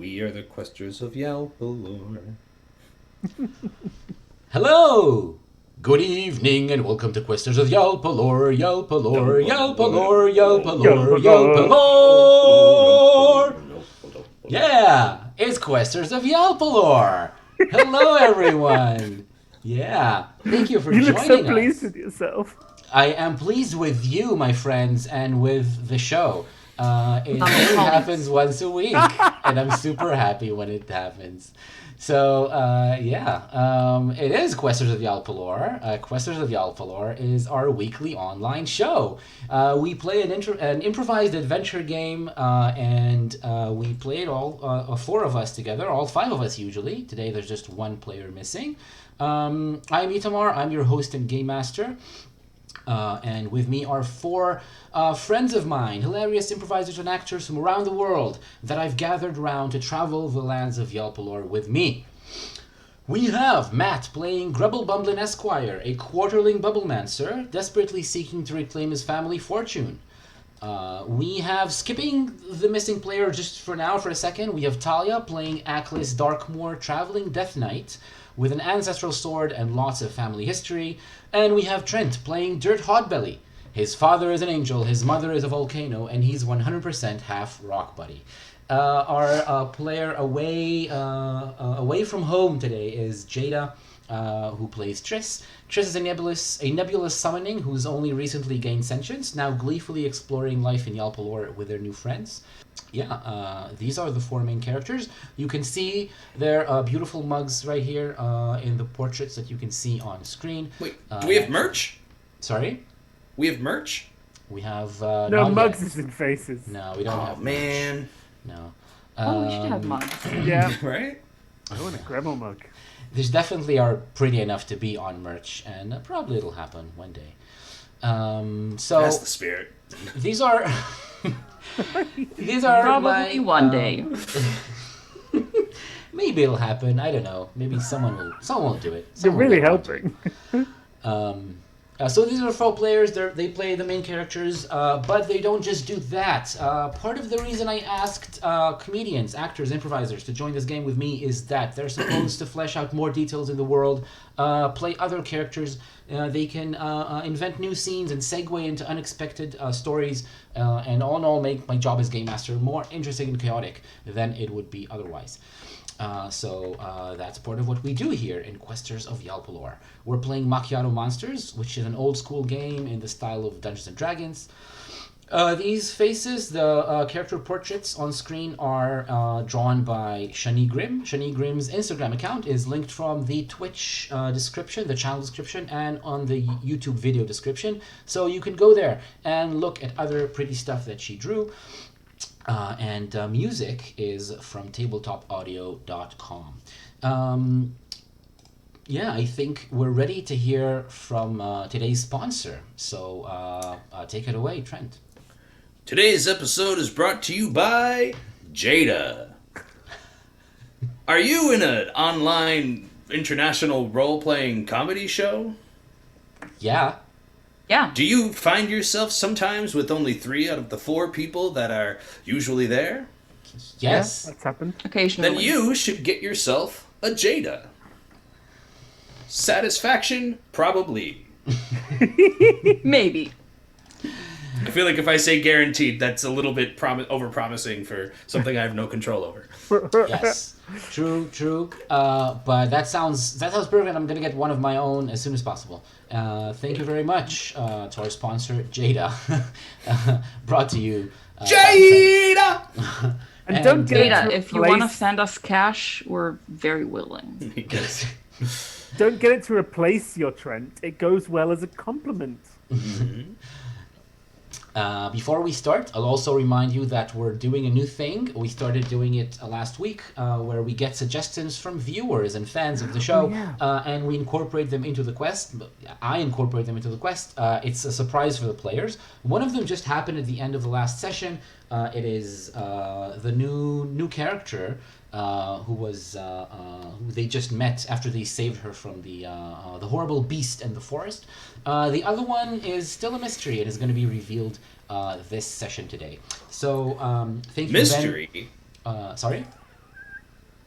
We are the questers of Yalpelor. Hello! Good evening and welcome to Questers of Yalpelor, Yalpelor, Yalpelor, Yalpelor, Yalpelor! Yeah, it's Questers of Yalpelor! Hello everyone! Yeah, thank you for You joining look so us. pleased with yourself. I am pleased with you, my friends, and with the show. It only happens once a week, and I'm super happy when it happens. So, it is Questers of Yalpelor. Questers of Yalpelor is our weekly online show. We play an improvised adventure game, and we play it all, four of us together, all five of us usually. Today there's just one player missing. I'm Itamar, I'm your host and game master. And with me are four friends of mine, hilarious improvisers and actors from around the world that I've gathered round to travel the lands of Yalpelor with me. We have Matt playing Grubble Bumblin Esquire, a quarterling bubblemancer, desperately seeking to reclaim his family fortune. We have, skipping the missing player just for now for a second, we have Talia playing Aklis Darkmoor, traveling Death Knight, with an ancestral sword and lots of family history. And we have Trent playing Dirt Hotbelly. His father is an angel, his mother is a volcano, and he's 100% half rock buddy. Our player away from home today is Jada, who plays Triss. Triss is a nebulous summoning who's only recently gained sentience, now gleefully exploring life in Yalpelor with their new friends. These are the four main characters. You can see their beautiful mugs right here in the portraits that you can see on screen. Wait, do we have merch? Sorry? We have merch? We have... No, mugs is in faces. No, we don't have Oh, man. merch. No. We should have mugs. Yeah, Right? I want a Gremel mug. These definitely are pretty enough to be on merch, and probably it'll happen one day. So That's the spirit. these are... These are Probably my, one day. Maybe it'll happen. I don't know. Maybe someone will do it. You're Someone will really get onto it. helping. So these are four players. They play the main characters, but they don't just do that. Part of the reason I asked comedians, actors, improvisers to join this game with me is that they're supposed to flesh out more details in the world, play other characters. They can invent new scenes and segue into unexpected stories, and all in all make my job as game master more interesting and chaotic than it would be otherwise. So that's part of what we do here in Questers of Yalpelor. We're playing Macchiato Monsters, which is an old school game in the style of Dungeons and Dragons. These faces, the character portraits on screen, are drawn by Shani Grimm. Shani Grimm's Instagram account is linked from the Twitch description, the channel description, and on the YouTube video description. So you can go there and look at other pretty stuff that she drew. And music is from tabletopaudio.com. I think we're ready to hear from today's sponsor. So take it away, Trent. Today's episode is brought to you by Jada. Are you in an online international role-playing comedy show? Yeah. Yeah. Do you find yourself sometimes with only 3 out of the 4 people that are usually there? Yes. That's happened. Occasionally. Then you should get yourself a Jada. Satisfaction? Probably. Maybe. I feel like if I say guaranteed, that's a little bit over-promising for something I have no control over. Yes. True. But that sounds perfect. I'm gonna get one of my own as soon as possible. Thank you very much to our sponsor, Jada. Brought to you. Jada! And don't get Jada, it to if you want to replace, send us cash, we're very willing. don't get it to replace your Trent. It goes well as a compliment. Before we start, I'll also remind you that we're doing a new thing. We started doing it last week, where we get suggestions from viewers and fans of the show, and we incorporate them into the quest. I incorporate them into the quest. It's a surprise for the players. One of them just happened at the end of the last session. It is the new character who they just met after they saved her from the horrible beast in the forest. The other one is still a mystery and is going to be revealed this session today. So thank you, Mystery? Sorry?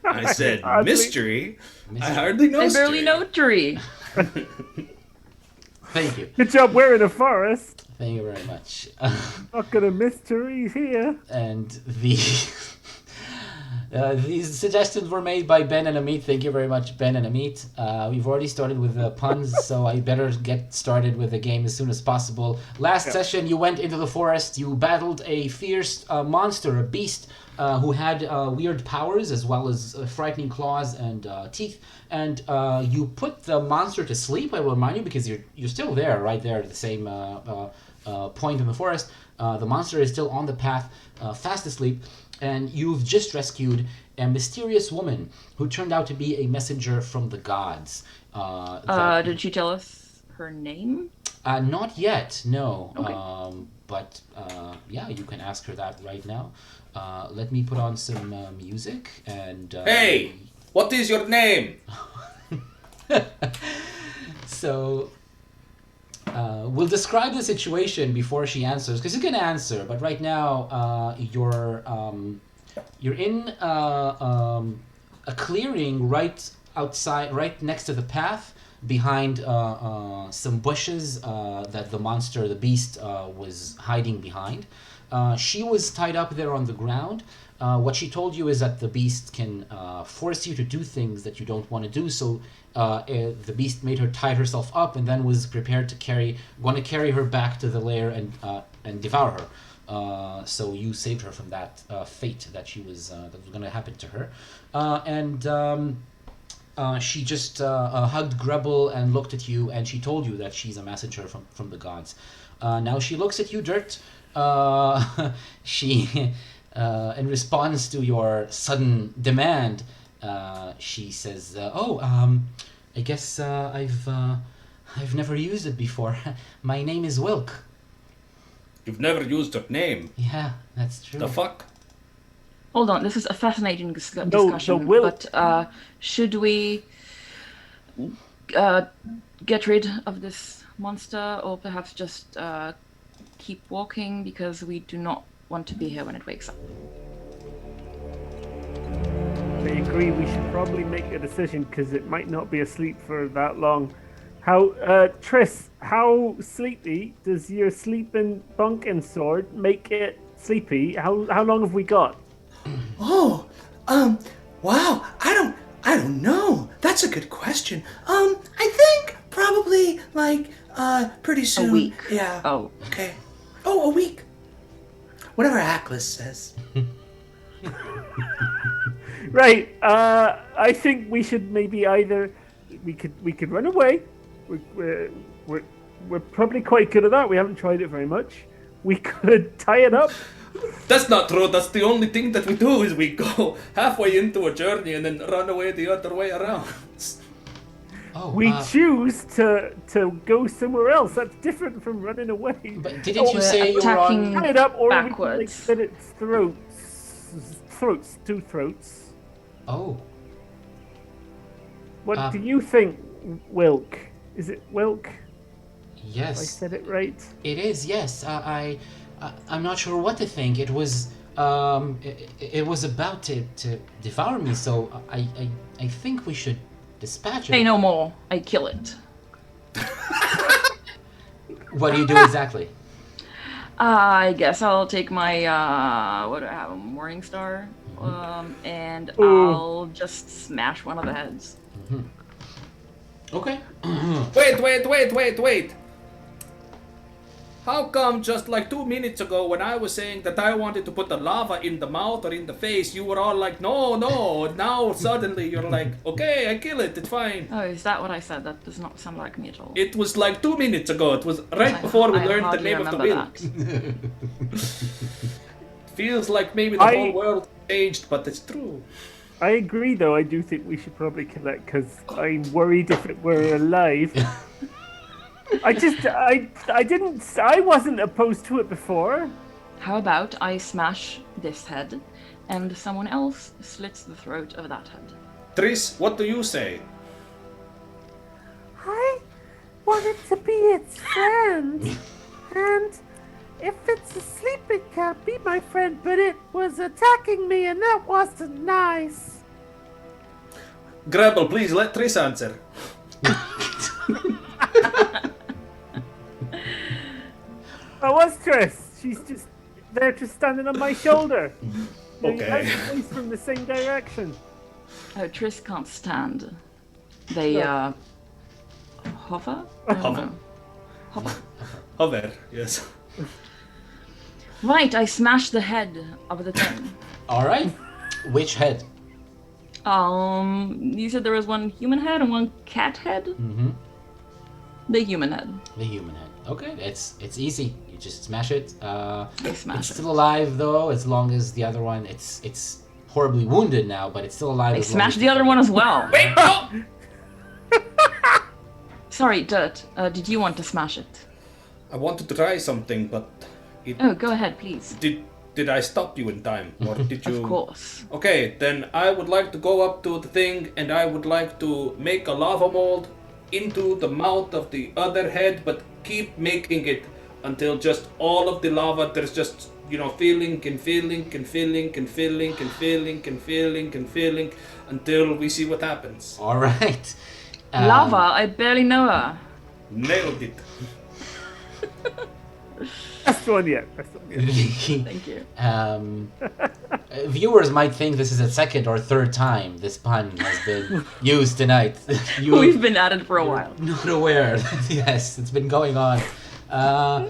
I said Hardly- mystery. I hardly know. I barely mystery. know tree. Thank you. Good job, we're in a forest. Thank you very much. Not gonna mystery here. And these suggestions were made by Ben and Amit. Thank you very much, Ben and Amit. We've already started with the puns, so I better get started with the game as soon as possible. Last session, you went into the forest. You battled a fierce monster, a beast, who had weird powers as well as frightening claws and teeth. And you put the monster to sleep, I will remind you, because you're still there, right there at the same point in the forest. The monster is still on the path, fast asleep. And you've just rescued a mysterious woman who turned out to be a messenger from the gods. Did she tell us her name? Not yet, no. Okay. But yeah, you can ask her that right now. Let me put on some music and... Hey, what is your name? So... we'll describe the situation before she answers, because you can answer. But right now, you're in a clearing right outside, right next to the path, behind some bushes that the monster, the beast, was hiding behind. She was tied up there on the ground. What she told you is that the beast can force you to do things that you don't want to do. So the beast made her tie herself up, and then was prepared to want to carry her back to the lair and devour her. So you saved her from that fate that that was going to happen to her. She just hugged Grebel and looked at you, and she told you that she's a messenger from the gods. Now she looks at you, Dirt. She, in response to your sudden demand, she says, I guess I've never used it before. My name is Wilk. You've never used her name. Yeah, that's true. The fuck? Hold on, this is a fascinating discussion. so will- But should we get rid of this monster, or perhaps just keep walking, because we do not want to be here when it wakes up? I agree, we should probably make a decision, because it might not be asleep for that long. Triss, how sleepy does your sleeping bunk and sword make it sleepy? How long have we got? Oh, wow. I don't know. That's a good question. I think probably pretty soon. A week. Yeah. Oh. Okay. Oh, a week. Whatever Aklis says. Right. I think we should maybe either we could run away. We're probably quite good at that. We haven't tried it very much. We could tie it up. That's not true. That's the only thing that we do is we go halfway into a journey and then run away the other way around. We choose to go somewhere else. That's different from running away. But didn't you say you were attacking- on... Tie it up, or we can backwards. slit its throats, two throats. Oh. What do you think, Wilk? Is it Wilk? Yes. I said it right. It is, yes. I'm not sure what to think. It was it was about to devour me, so I think we should dispatch it. Say no more. I kill it. What do you do exactly? I guess I'll take my what do I have? A Morning Star, and Ooh. I'll just smash one of the heads. Okay. Wait. How come just like 2 minutes ago when I was saying that I wanted to put the lava in the mouth or in the face, you were all like, no. Now suddenly you're like, okay, I kill it, it's fine. Oh, is that what I said? That does not sound like me at all. It was like 2 minutes ago. It was right before we I learned the hardly name of the remember Wilks. Feels like maybe the whole world changed, but it's true. I agree, though. I do think we should probably kill it, because I'm worried if it were alive. I wasn't opposed to it before. How about I smash this head, and someone else slits the throat of that head? Triss, what do you say? I wanted to be its friend. And if it's asleep, it can't be my friend, but it was attacking me, and that wasn't nice. Grabble, please let Triss answer. Oh, what's Triss? She's just there, just standing on my shoulder. Okay. You guys from the same direction. Oh, Triss can't stand. They hover? I don't Hover. know. Hover. Hover, yes. Right, I smashed the head of the thing. All right. Which head? You said there was one human head and one cat head? Mm-hmm. The human head. The human head. Okay, it's easy. You just smash it. I It's smashed it. still alive though, as long as the other one. It's horribly wounded now, but it's still alive. I as long smashed as the other one as well. Wait, no! Sorry, Dirt. Did you want to smash it? I wanted to try something, but Oh, go ahead, please. did I stop you in time? Or did you... Of course. Okay, then I would like to go up to the thing and I would like to make a lava mold into the mouth of the other head, but keep making it until just all of the lava, there's just, filling and filling and filling and filling and filling and filling and filling until we see what happens. All right. Lava, I barely know her. Nailed it. Best one yet. Thank you. Viewers might think this is the second or third time this pun has been used tonight. We've been at it for a while. Not aware. Yes, it's been going on. The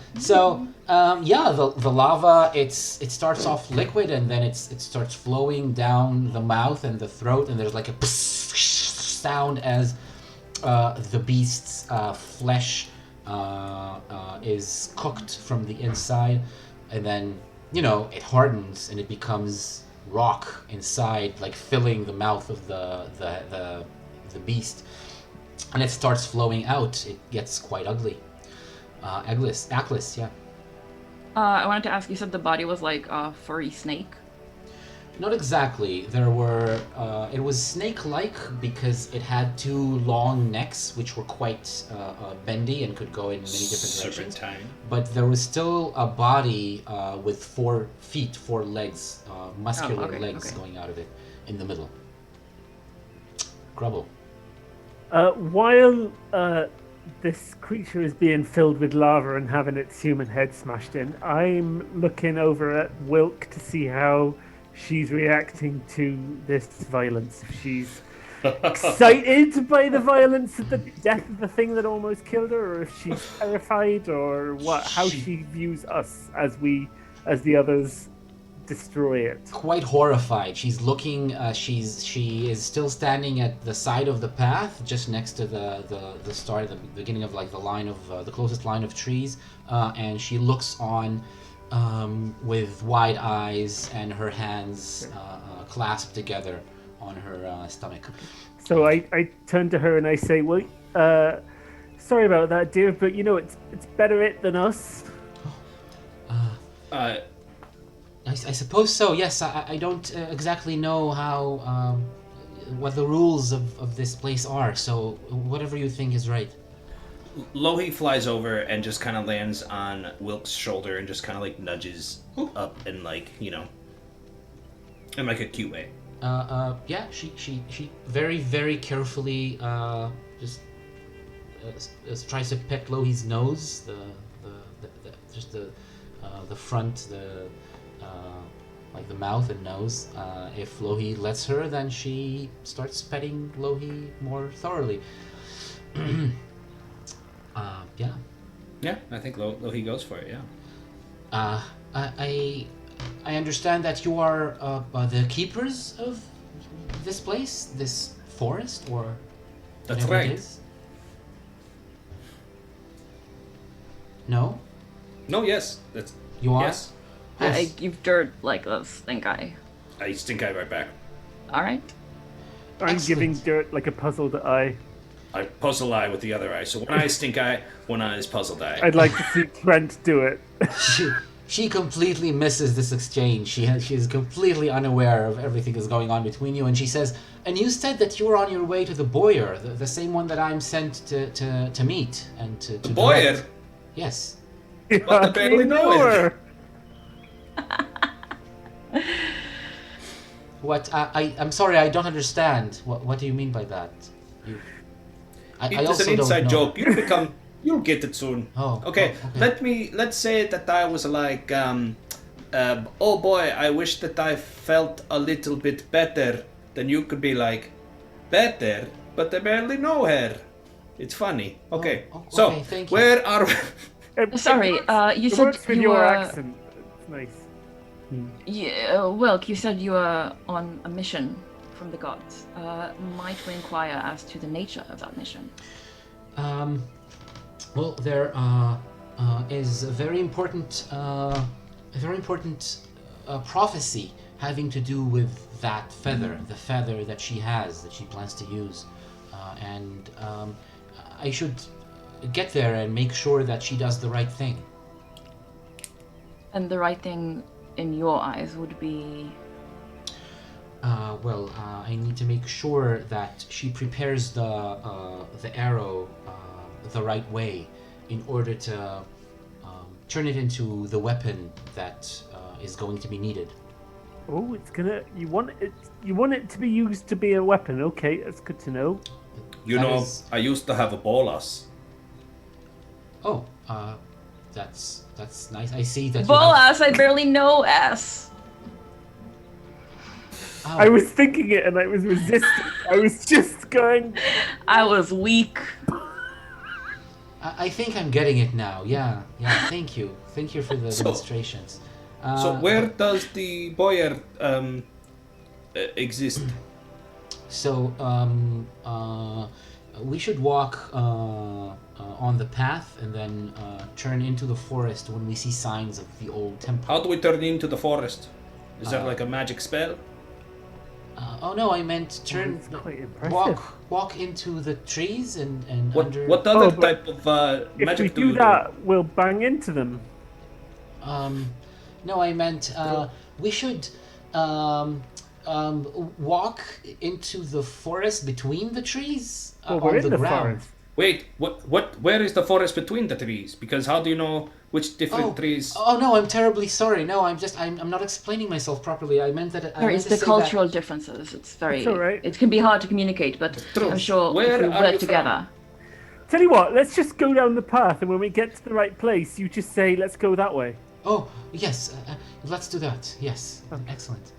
lava it starts off liquid and then it starts flowing down the mouth and the throat, and there's like a sound as the beast's flesh is cooked from the inside, and then it hardens and it becomes rock inside, like filling the mouth of the beast, and it starts flowing out. It gets quite ugly. Ackless, yeah. I wanted to ask, you said the body was like a furry snake? Not exactly. There were. It was snake-like because it had two long necks, which were quite bendy and could go in many different directions. Serpentine. But there was still a body with 4 feet, 4 legs, muscular legs going out of it in the middle. Grubble. While this creature is being filled with lava and having its human head smashed in, I'm looking over at Wilk to see how she's reacting to this violence. If she's excited by the violence of the death of the thing that almost killed her, or if she's terrified, or how she views us as the others destroy it. Quite horrified. She's looking. She is still standing at the side of the path, just next to the start, the beginning of like the line of the closest line of trees, and she looks on with wide eyes and her hands clasped together on her stomach. So I turn to her and I say, "Well, sorry about that, dear, but it's better it than us." I suppose so. Yes, I don't exactly know how what the rules of this place are. So whatever you think is right. Lohi flies over and just kind of lands on Wilk's shoulder and just kind of like nudges up and like in like a cute way. Yeah. She very very carefully just tries to peck Lohi's nose, the front, like the mouth and nose. If Lohi lets her, then she starts petting Lohi more thoroughly. Yeah. Yeah, I think Lohi goes for it. Yeah. I understand that you are the keepers of this place, this forest, or That's whatever right. it is. No, No, yes, that's you are. yes. I give Dirt like a stink eye. I stink eye right back. Alright. I'm giving Excellent. Dirt like a puzzled eye. I puzzle eye with the other eye. So one eye is stink eye, one eye is puzzled eye. I'd like to see Trent do it. She completely misses this exchange. She is completely unaware of everything that's going on between you, and she says, "And you said that you were on your way to the Bowyer, the same one that I'm sent to meet and to Bowyer? direct." Yes. What, I barely know her. What? I'm sorry, I don't understand. What do you mean by that? I It is also an don't inside know. joke. You'll get it soon. Oh, Okay. oh, okay. Let's say that I was like, oh boy, I wish that I felt a little bit better. Then you could be like, better, but I barely know her. It's funny. Okay. Oh, So, okay, thank you. where are we? Sorry, you It said works with you your were. accent. It's nice. Yeah, Wilk, you said you were on a mission from the gods. Might we inquire as to the nature of that mission? Well, there is a very important prophecy having to do with that feather, the feather that she has, that she plans to use, and I should get there and make sure that she does the right thing. And the right thing in your eyes would be. I need to make sure that she prepares the arrow the right way in order to turn it into the weapon that is going to be needed. Oh, it's gonna. You want it to be used to be a weapon. Okay, that's good to know. You That know, is- I used to have a bolas. Oh, that's nice. I see that. Bolas, I barely know S. Oh, I was thinking it and I was resisting. I was just going. I was weak. I think I'm getting it now. Yeah. Thank you for the demonstrations. So where does the Bowyer exist? So we should walk on the path and then turn into the forest when we see signs of the old temple. How do we turn into the forest? Is there like a magic spell? Oh no, I meant turn. That's quite impressive. Walk into the trees and What under. what other but type of If magic we do you do that, we'll bang into them. No, I meant we should walk into the forest between the trees Well, on we're in the the ground. forest. Wait, where is the forest between the trees? Because how do you know which different trees? Oh no, I'm terribly sorry. No, I'm not explaining myself properly. I meant that. There is the cultural differences. It's very. It's all right. It can be hard to communicate, but True. I'm sure Where if we are work you together. Tell you what, let's just go down the path, and when we get to the right place, you just say, "Let's go that way." Oh yes, let's do that. Yes, excellent.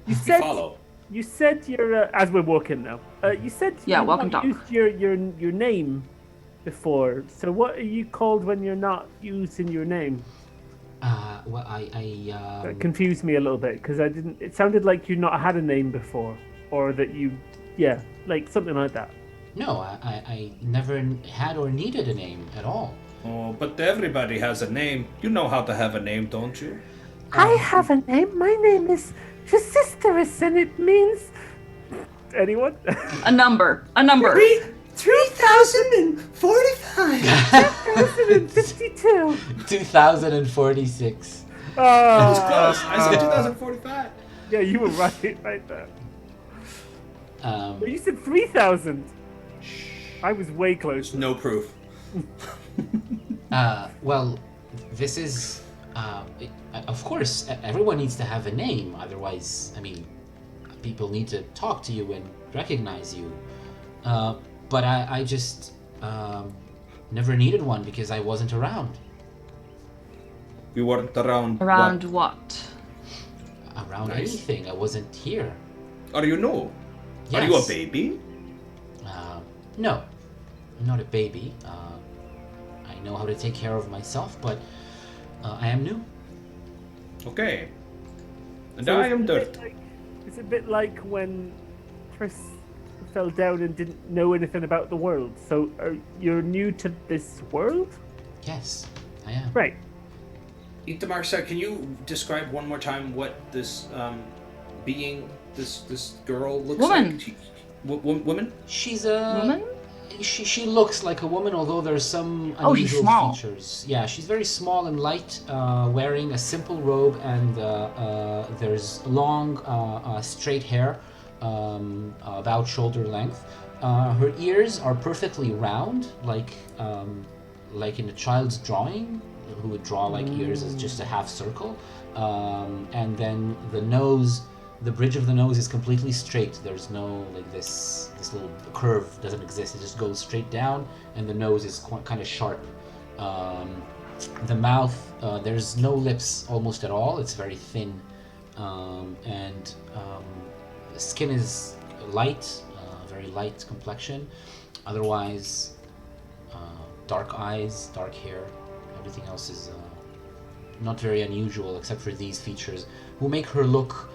You You said follow. you said your as we're walking now. You said Yeah, you've welcome not doc. used your name before. So what are you called when you're not using your name? Well, That confused me a little bit because I didn't. It sounded like you not had a name before, or that you, yeah, like something like that. no, I never had or needed a name at all. Oh, but everybody has a name. You know how to have a name, don't you? I have a name. My name is Trisisterus, and it means anyone. A number. 3,045. 52. 2046. That was close. I said 2045. Yeah, you were right there. But you said 3,000. I was way close. No proof. Well, this is, of course, everyone needs to have a name. Otherwise, I mean, people need to talk to you and recognize you. But I just never needed one because I wasn't around. You weren't around. Around what? what? Around Nice. anything. I wasn't here. Are you new? Yes. Are you a baby? No, I'm not a baby. I know how to take care of myself, but I am new. Okay. And So I it's am a bit dirt. like- It's a bit like when Tris fell down and didn't know anything about the world. So you're new to this world? Yes, I am. Right. Itamar, sir, can you describe one more time what this being, this girl looks Woman. like? Woman? She's a Woman? She looks like a woman, although there's some Oh, she's unusual small. features. Yeah, she's very small and light, wearing a simple robe, and there's long, straight hair, about shoulder length. Her ears are perfectly round, like in a child's drawing, who would draw like ears as just a half circle. And then the nose the bridge of the nose is completely straight. There's no like this little curve doesn't exist. It just goes straight down, and the nose is kind of sharp. The mouth, there's no lips almost at all. It's very thin, and the skin is light, very light complexion. Otherwise, dark eyes, dark hair. Everything else is not very unusual, except for these features, who make her look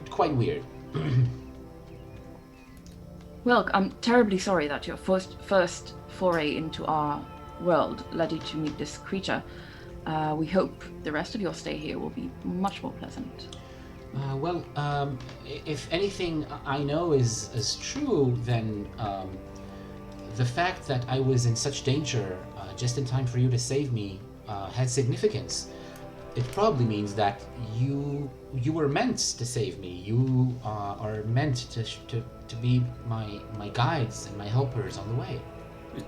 quite weird. Well, I'm terribly sorry that your first foray into our world led you to meet this creature. We hope the rest of your stay here will be much more pleasant. Well, if anything I know is true, then the fact that I was in such danger just in time for you to save me had significance. It probably means that you were meant to save me. You are meant to be my guides and my helpers on the way.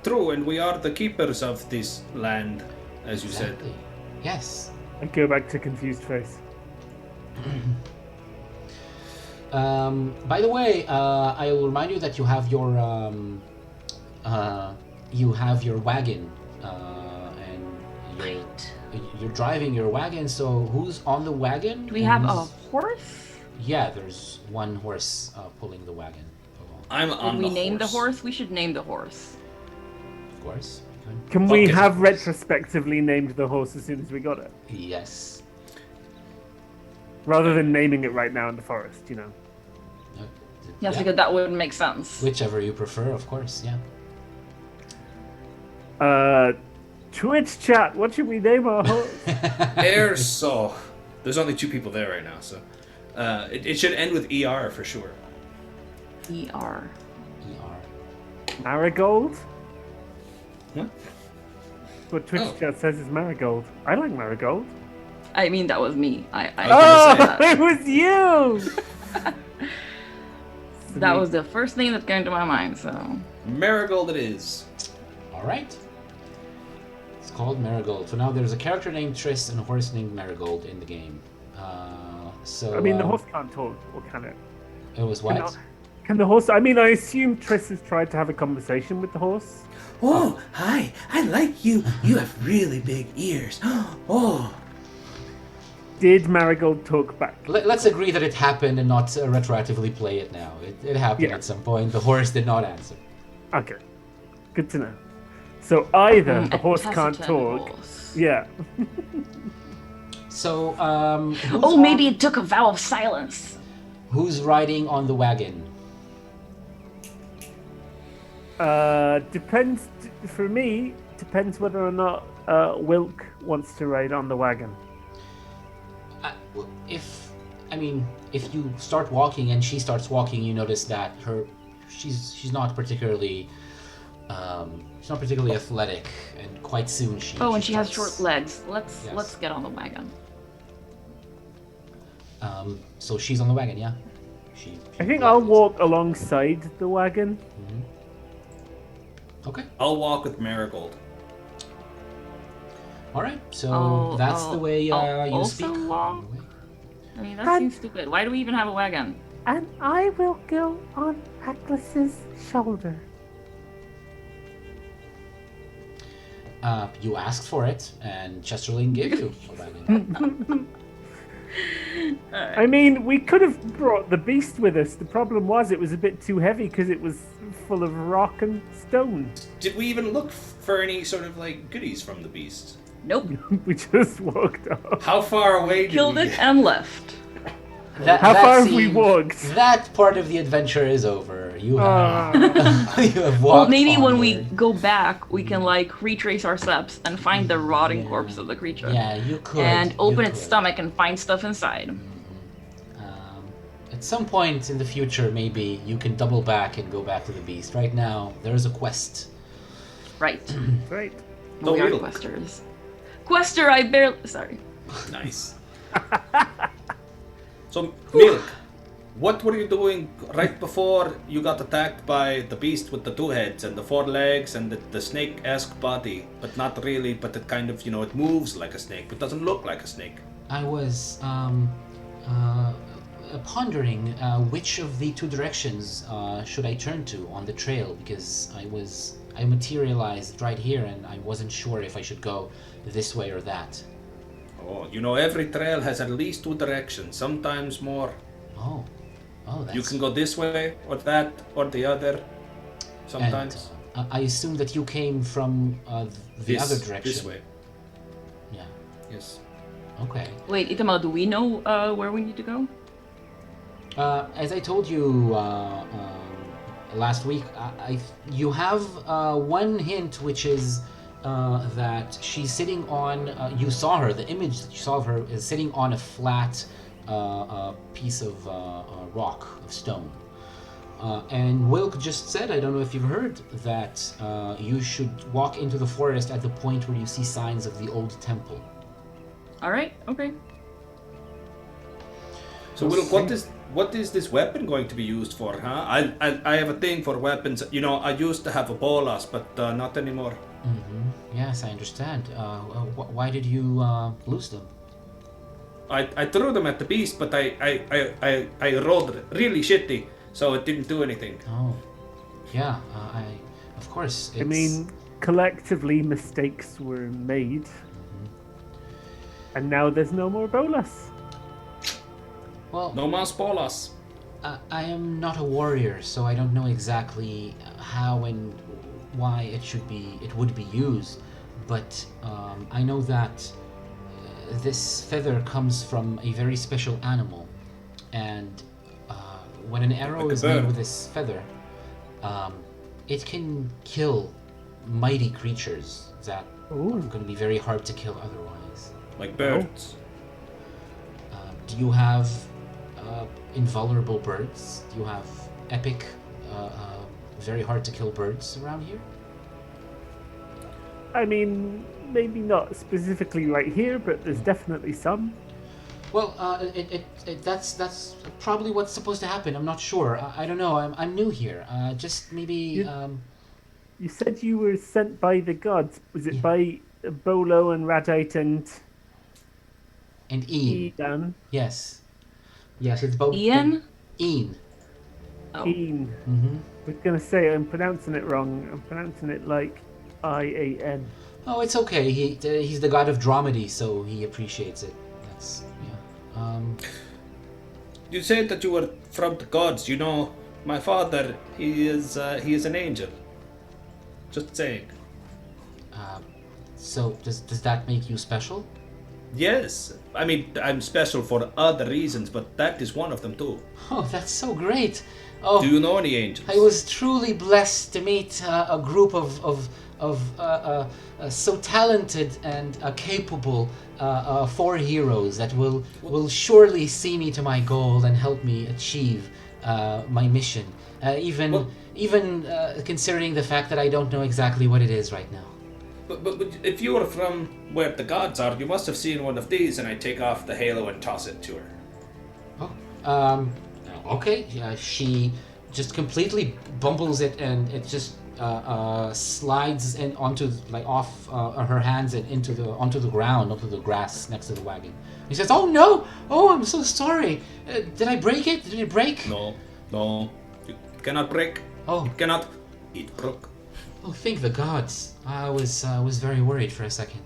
True, and we are the keepers of this land, as you Exactly. said. Yes. I go back to confused face. By the way, I will remind you that you have your wagon, and you're driving your wagon. So who's on the wagon? Do we have a horse? Yeah, there's one horse pulling the wagon along. I'm on Did we the name the horse. horse? We should name the horse. Of course. Can we Okay. have retrospectively named the horse as soon as we got it? Yes. Rather than naming it right now in the forest, you know. Uh, Yes, yeah. because that would make sense. Whichever you prefer, of course. Yeah. Twitch chat, what should we name our horse? Airsaw. There's only 2 people there right now, so it should end with ER for sure. E.R. ER. Marigold? What? What Twitch Oh. chat says is Marigold. I like Marigold. I mean, that was me. I Oh, gonna it was you! that was the first thing that came to my mind, so... Marigold it is. All right. It's called Marigold. So now there's a character named Triss and a horse named Marigold in the game. So I mean, the horse can't talk, or can it? It was what? Can the horse? I mean, I assume Triss has tried to have a conversation with the horse. Oh, hi. I like you. You have really big ears. Oh. Did Marigold talk back? Let's agree that it happened and not retroactively play it now. It happened Yeah. at some point. The horse did not answer. Okay, good to know. So either the A horse can't taciturn talk. horse. Yeah. So, who's Oh, maybe it took a vow of silence. who's riding on the wagon? Depends. For me, depends whether or not Wilk wants to ride on the wagon. If you start walking and she starts walking, you notice that she's not particularly athletic, and quite soon she. Oh, and she has starts- short legs. Let's Yes. get on the wagon. So she's on the wagon, yeah. She I think I'll walk alongside the wagon. Okay. I'll walk with Marigold. All right. So that's the way I'll you also speak. walk? I mean, that And- seems stupid. Why do we even have a wagon? And I will go on Atlas's shoulder. You asked for it, and Chesterling gave you a wagon. I mean, we could have brought the beast with us. The problem was it was a bit too heavy because it was full of rock and stone. Did we even look for any sort of like goodies from the beast? Nope. We just walked off. How far away did Killed we it get? and left. How far have we seems- walked? That part of the adventure is over. You have, you have walked. Well, maybe when we onward. go back, we can like retrace our steps and find the rotting corpse of the creature. Yeah, you could. And open you its could. stomach and find stuff inside. At some point in the future, maybe you can double back and go back to the beast. Right now, there's a quest. Right. Right. The we are Wilk. questers. Quester, I barely. Sorry. Nice. So, Milk, what were you doing right before you got attacked by the beast with the 2 heads and the 4 legs and the snake-esque body? But not really, but it kind of, it moves like a snake, but doesn't look like a snake. I was pondering which of the two directions should I turn to on the trail, because I materialized right here and I wasn't sure if I should go this way or that. Oh, you know, every trail has at least two directions, sometimes more. Oh, that's... You can go this way, or that, or the other, sometimes. And, I assume that you came from the other direction. This way. Yeah. Yes. Okay. Wait, Itamar, do we know where we need to go? As I told you last week, you have one hint, which is that she's sitting on. You saw her. The image that you saw of her is sitting on a flat piece of rock, of stone. And Wilk just said, I don't know if you've heard, that you should walk into the forest at the point where you see signs of the old temple. All right. Okay. So, Will, what is this weapon going to be used for, huh? I have a thing for weapons. You know, I used to have a bolas, but not anymore. Mm-hmm. Yes, I understand. Why did you lose them? I threw them at the beast, but I rolled really shitty, so it didn't do anything. Oh, yeah. Of course. I mean, collectively mistakes were made, and now there's no more bolas. Well, No más bolas. I am not a warrior, so I don't know exactly how and why it would be used, but I know that this feather comes from a very special animal, and when an arrow is made with this feather, it can kill mighty creatures that are going to be very hard to kill otherwise. Like birds. Do you have invulnerable birds? Do you have epic, very hard to kill birds around here? I mean, maybe not specifically right here, but there's definitely some. Well, that's probably what's supposed to happen. I'm not sure. I don't know. I'm new here. Just maybe. You said you were sent by the gods. Was it by Bolo and Radite and Ian? Ian? Yes, it's both. Ian? Ian. Oh. Ian. Mm-hmm. I was gonna say I'm pronouncing it wrong. I'm pronouncing it like IAN. Oh, it's okay. He's the god of dramedy, so he appreciates it. That's yeah. You said that you were from the gods. You know, my father, he is an angel. Just saying. So does that make you special? Yes. I mean, I'm special for other reasons, but that is one of them too. Oh, that's so great. Oh, Do you know any angels? I was truly blessed to meet a group of so talented and capable four heroes that will surely see me to my goal and help me achieve my mission. Even considering the fact that I don't know exactly what it is right now. But if you were from where the gods are, you must have seen one of these, and I take off the halo and toss it to her. Oh, okay. She just completely bumbles it, and it just slides in onto off her hands and onto the ground, onto the grass next to the wagon. He says, "Oh no! Oh, I'm so sorry. Did I break it? Did it break?" No, you cannot break. Oh, You cannot. It broke. oh, thank the gods. I was very worried for a second.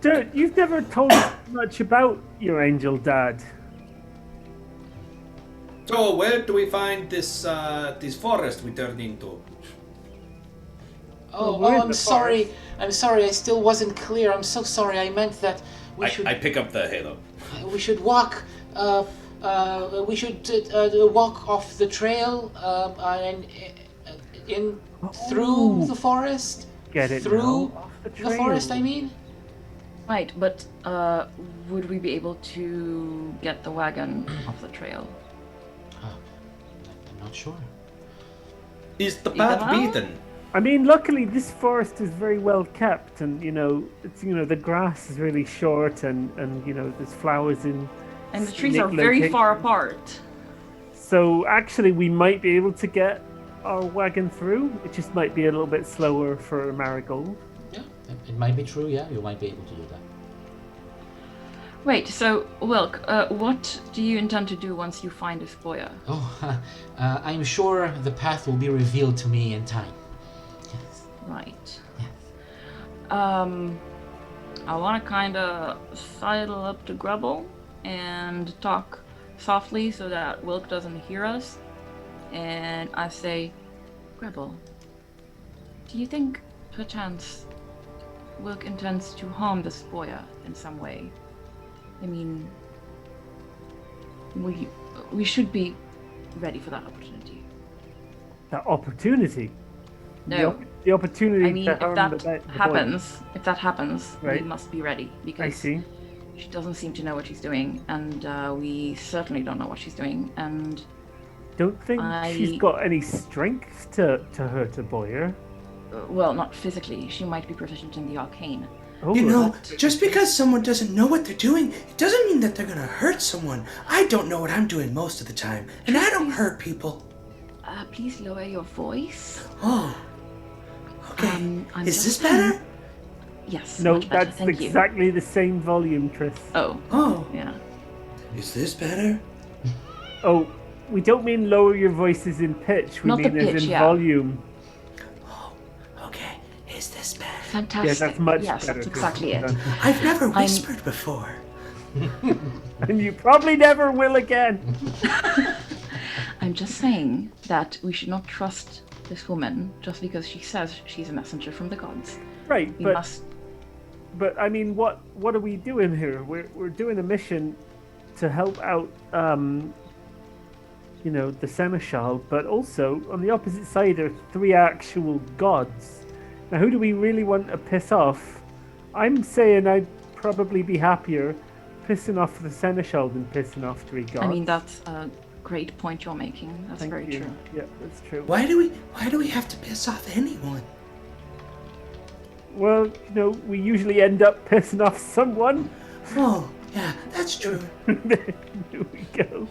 Dude, you've never told us much about your angel dad. So where do we find this forest we turned into? Oh, we're in I'm the sorry. forest. I'm sorry. I still wasn't clear. I'm so sorry. I meant that I pick up the halo. we should walk. We should walk off the trail and in through the forest. Get it Through now? Off the the forest, trail. I mean. Right, but would we be able to get the wagon off the trail? I'm not sure. Is the path Either. beaten? I mean, luckily this forest is very well kept, and it's the grass is really short, and there's flowers in. And the trees are scenic very locations. far apart. So actually, we might be able to get our wagon through. It just might be a little bit slower for Marigold. Yeah, it might be true. Yeah, you might be able to do that. Wait, so, Wilk, what do you intend to do once you find this Bowyer? Oh, I'm sure the path will be revealed to me in time. Yes. Right. Yes. I want to kind of sidle up to Grubble and talk softly so that Wilk doesn't hear us. And I say, Grubble, do you think, perchance, Wilk intends to harm this Bowyer in some way? I mean, we should be ready for that opportunity. That opportunity? No. The opportunity I mean, to if harm that the happens, Right. we must be ready because I see. she doesn't seem to know what she's doing, and we certainly don't know what she's doing. And Don't think she's got any strength to hurt a Bowyer. well, not physically. She might be proficient in the arcane. Oh, You know, that- just because someone doesn't know what they're doing, it doesn't mean that they're gonna hurt someone. I don't know what I'm doing most of the time, and I don't hurt people. Please lower your voice. Oh. Okay. I'm Is just this saying- better? Yes. no, much better, that's thank you. exactly the same volume, Tris. Oh, Oh. yeah. Is this better? Oh, we don't mean lower your voices in pitch. We Not the mean as pitch, in yeah. volume. Oh. Okay. Is this better? Fantastic. Yeah, that's much yes, better. that's exactly it. I've never whispered before. And you probably never will again. I'm just saying that we should not trust this woman just because she says she's a messenger from the gods. Right, We but must. but I mean, what are we doing here? We're doing a mission to help out, you know, the seneschal, but also on the opposite side are 3 actual gods. Now, who do we really want to piss off? I'm saying I'd probably be happier pissing off the seneschal than pissing off 3 gods. I mean, that's a great point you're making. That's Thank very you. true. Yeah, that's true. Why do we have to piss off anyone? Well, you know, we usually end up pissing off someone. Oh, yeah, that's true. Here we go.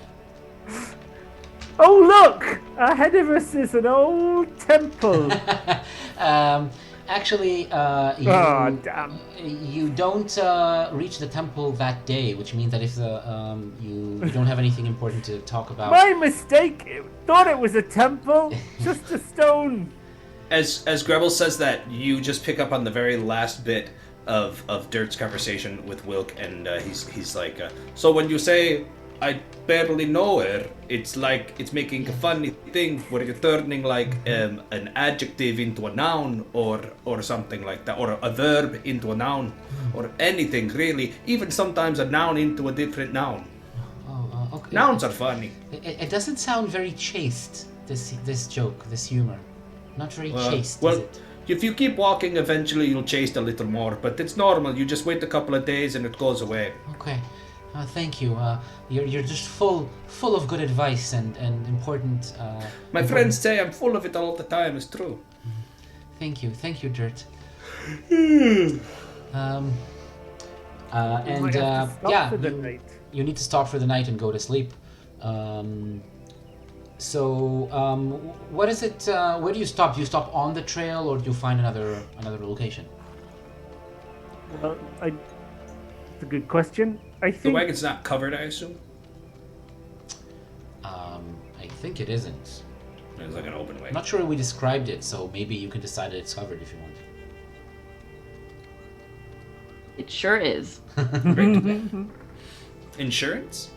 Oh, look! Ahead of us is an old temple. Actually, Oh, damn. you don't reach the temple that day, which means that if the you don't have anything important to talk about. My mistake! Thought it was a temple. Just a stone. As Grebel says that, you just pick up on the very last bit of Dirt's conversation with Wilk, and he's like, so when you say I barely know her, it's like it's making a funny thing where you're turning like an adjective into a noun or something like that, or a verb into a noun, or anything really, even sometimes a noun into a different noun. Oh, okay. Nouns are funny. It doesn't sound very chaste. This joke, this humor, not very chaste. Well, is it? if you keep walking, eventually you'll chase a little more, but it's normal. You just wait a couple of days and it goes away. Okay. Thank you. You're just full of good advice and important. My friends say I'm full of it all the time. It's true. Thank you, Dirt. And Might have to stop yeah, for the night. you need to stop for the night and go to sleep. What is it? Where do you stop? Do you stop on the trail, or do you find another location? Well, it's a good question. I The think wagon's not covered, I assume. I think it isn't. It's like an open I'm wagon. not sure we described it, so maybe you can decide that it's covered if you want. It sure is. Insurance?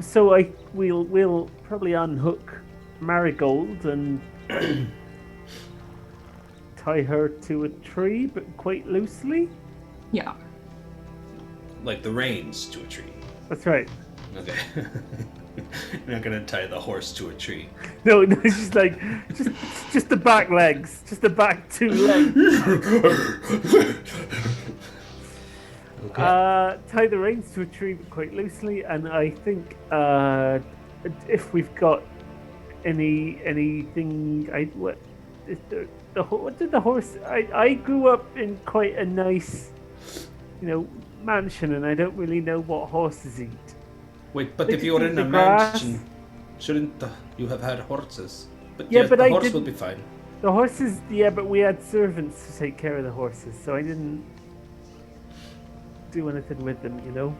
so. We'll probably unhook Marigold and tie her to a tree, but quite loosely. Yeah. Like the reins to a tree. That's right. Okay. You're not gonna tie the horse to a tree. No, it's just like just the back legs, just the back 2 legs. Okay. Tie the reins to a tree, but quite loosely, and I think if we've got anything, what did the horse? I grew up in quite a nice, mansion, and I don't really know what horses eat. Wait, but They if you're just in eat a the grass. mansion, shouldn't you have had horses? But Yeah, yes, but the I horse will didn't- be fine. The horses, yeah, but we had servants to take care of the horses, so I didn't. do anything with them, you know.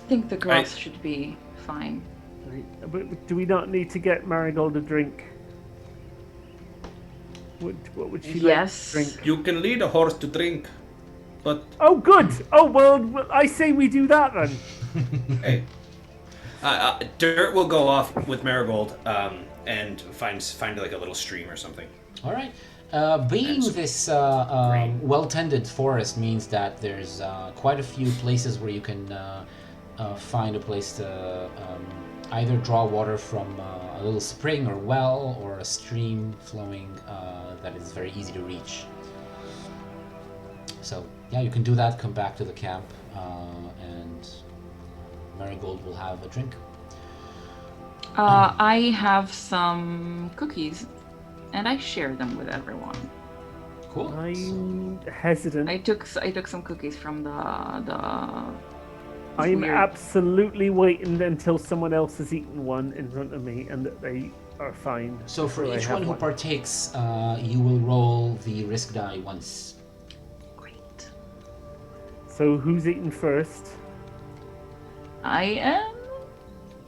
I think the girls should be fine. Right. But do we not need to get Marigold a drink? What would she like to drink? You can lead a horse to drink, but Oh, good. Oh well, I say we do that then. hey, Dirt will go off with Marigold and find like a little stream or something. All right. Being this well-tended forest means that there's quite a few places where you can find a place to either draw water from a little spring or well or a stream flowing that is very easy to reach. So yeah, you can do that, come back to the camp, and Marigold will have a drink. I have some cookies, and I share them with everyone. Cool. I'm hesitant. I took some cookies from the I'm weird. absolutely waiting until someone else has eaten one in front of me and that they are fine. So for before I each have one who partakes, you will roll the risk die once. Great. So who's eating first? I am.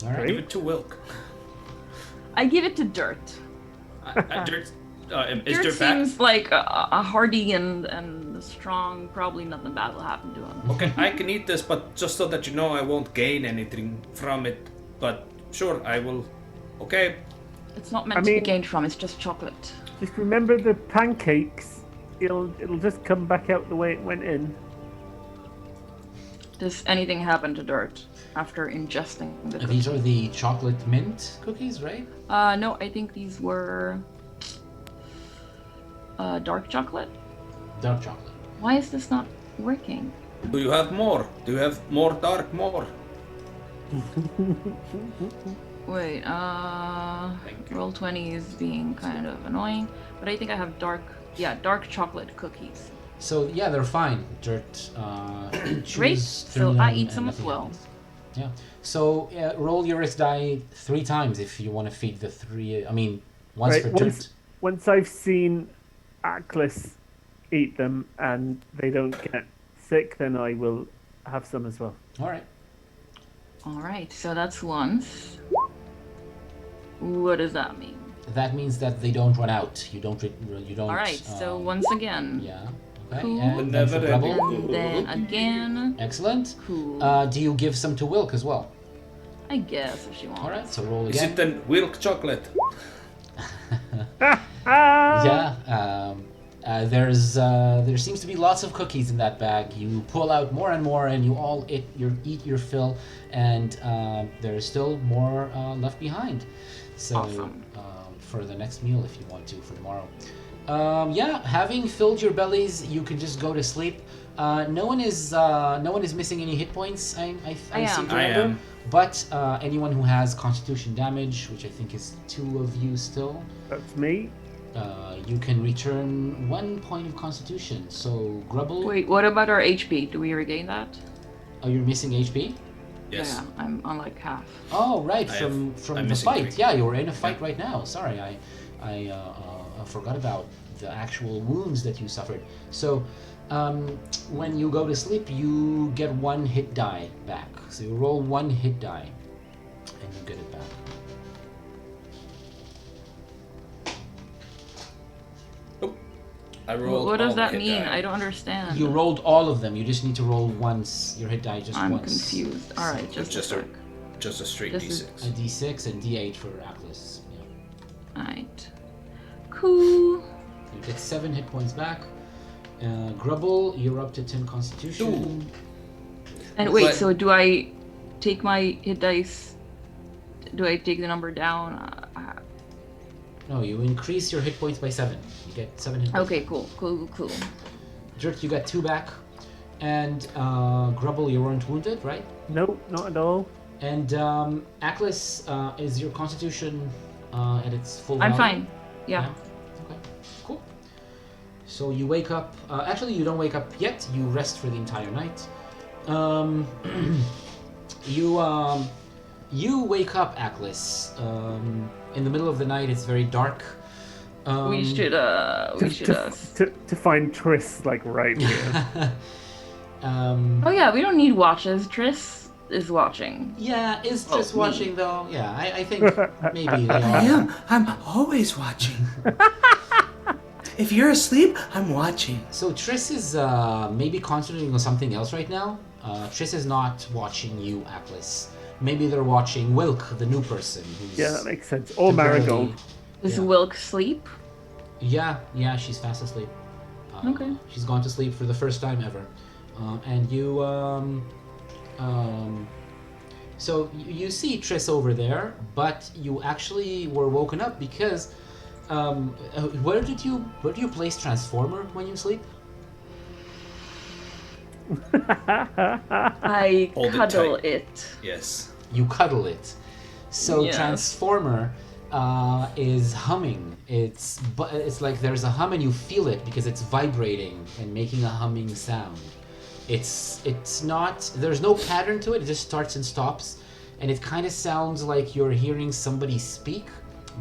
All right. Give it to Wilk. I give it to Dirt. Dirt, is Dirt Dirt back? seems like a hardy and strong. Probably nothing bad will happen to him. Okay, I can eat this, but just so that you know, I won't gain anything from it. But sure, I will. Okay. It's not meant to be gained from. It's just chocolate. Just remember the pancakes. It'll just come back out the way it went in. Does anything happen to Dirt after ingesting the cookies? These are the chocolate mint cookies, right? No, I think these were dark chocolate. Dark chocolate. Why is this not working? Do you have more? Do you have more dark more? Wait, roll 20 is being kind of annoying, but I think I have dark chocolate cookies. So yeah, they're fine. Dirt. Great. chews through So I them eat and some as nothing well. happens. Yeah. So roll your risk die 3 times if you want to feed the 3. I mean, once for Dirt. Once I've seen Atlas eat them and they don't get sick, then I will have some as well. All right. All right, so that's once. What does that mean? That means that they don't run out. You don't. You don't. All right, so once again. Yeah. Okay. Cool. And then for Never Rebel. And then again. Excellent. Cool. Do you give some to Wilk as well? I guess if she wants. All right. So roll Is again. it then Wilk chocolate? Yeah. There seems to be lots of cookies in that bag. You pull out more and more, and you all eat your fill, and there's still more left behind. So Awesome. For the next meal, if you want to, for tomorrow. Yeah, having filled your bellies, you can just go to sleep. No one is missing any hit points. I I seem am. to I remember. am. But anyone who has Constitution damage, which I think is 2 of you still. That's me. You can return 1 point of Constitution. So Grubble. Wait, what about our HP? Do we regain that? Oh, you're missing HP. Yes. Yeah, I'm on like half. Oh, right, I'm from the missing fight. 3. Yeah, you were in a fight right now. Sorry, I forgot about the actual wounds that you suffered. So, when you go to sleep, you get 1 hit die back. So you roll 1 hit die, and you get it back. I rolled. What does all that hit mean? die. I don't understand. You rolled all of them. You just need to roll once. Your hit die just I'm once. confused. All right, just Just a a- sec. Just a straight This is- D6. A D6 and D8 for Atlas. Yeah. All right. Cool. You get 7 hit points back. Grubble, you're up to 10 Constitution. And wait, But- so do I take my hit dice? Do I take the number down? No, you increase your hit points by 7. You get 7 hit points. Okay, cool. Jerk, you got 2 back. And Grubble, you weren't wounded, right? No, not at all. And Atlas, is your Constitution at its full I'm value? fine. Yeah. Okay, cool. So you wake up. Actually, you don't wake up yet. You rest for the entire night. You wake up, Atlas. In the middle of the night. It's very dark. We should To find Triss like right here. Oh yeah, we don't need watches. Triss is watching. Yeah, is Triss me. watching though? Yeah, I think maybe they I are. am. I'm always watching. If you're asleep, I'm watching. So Triss is maybe concentrating on something else right now. Triss is not watching you, Atlas. Maybe they're watching Wilk, the new person. Who's Yeah, that makes sense. Or temporarily- Marigold. Does Yeah. Wilk sleep? Yeah, she's fast asleep. Okay. She's gone to sleep for the first time ever. And you, so you see Triss over there, but you actually were woken up because, where do you place Transformer when you sleep? I Hold it cuddle tight. it. Yes. You cuddle it. So Yes. Transformer is humming. It's like there's a hum and you feel it because it's vibrating and making a humming sound. It's not, there's no pattern to it. It just starts and stops, and it kind of sounds like you're hearing somebody speak,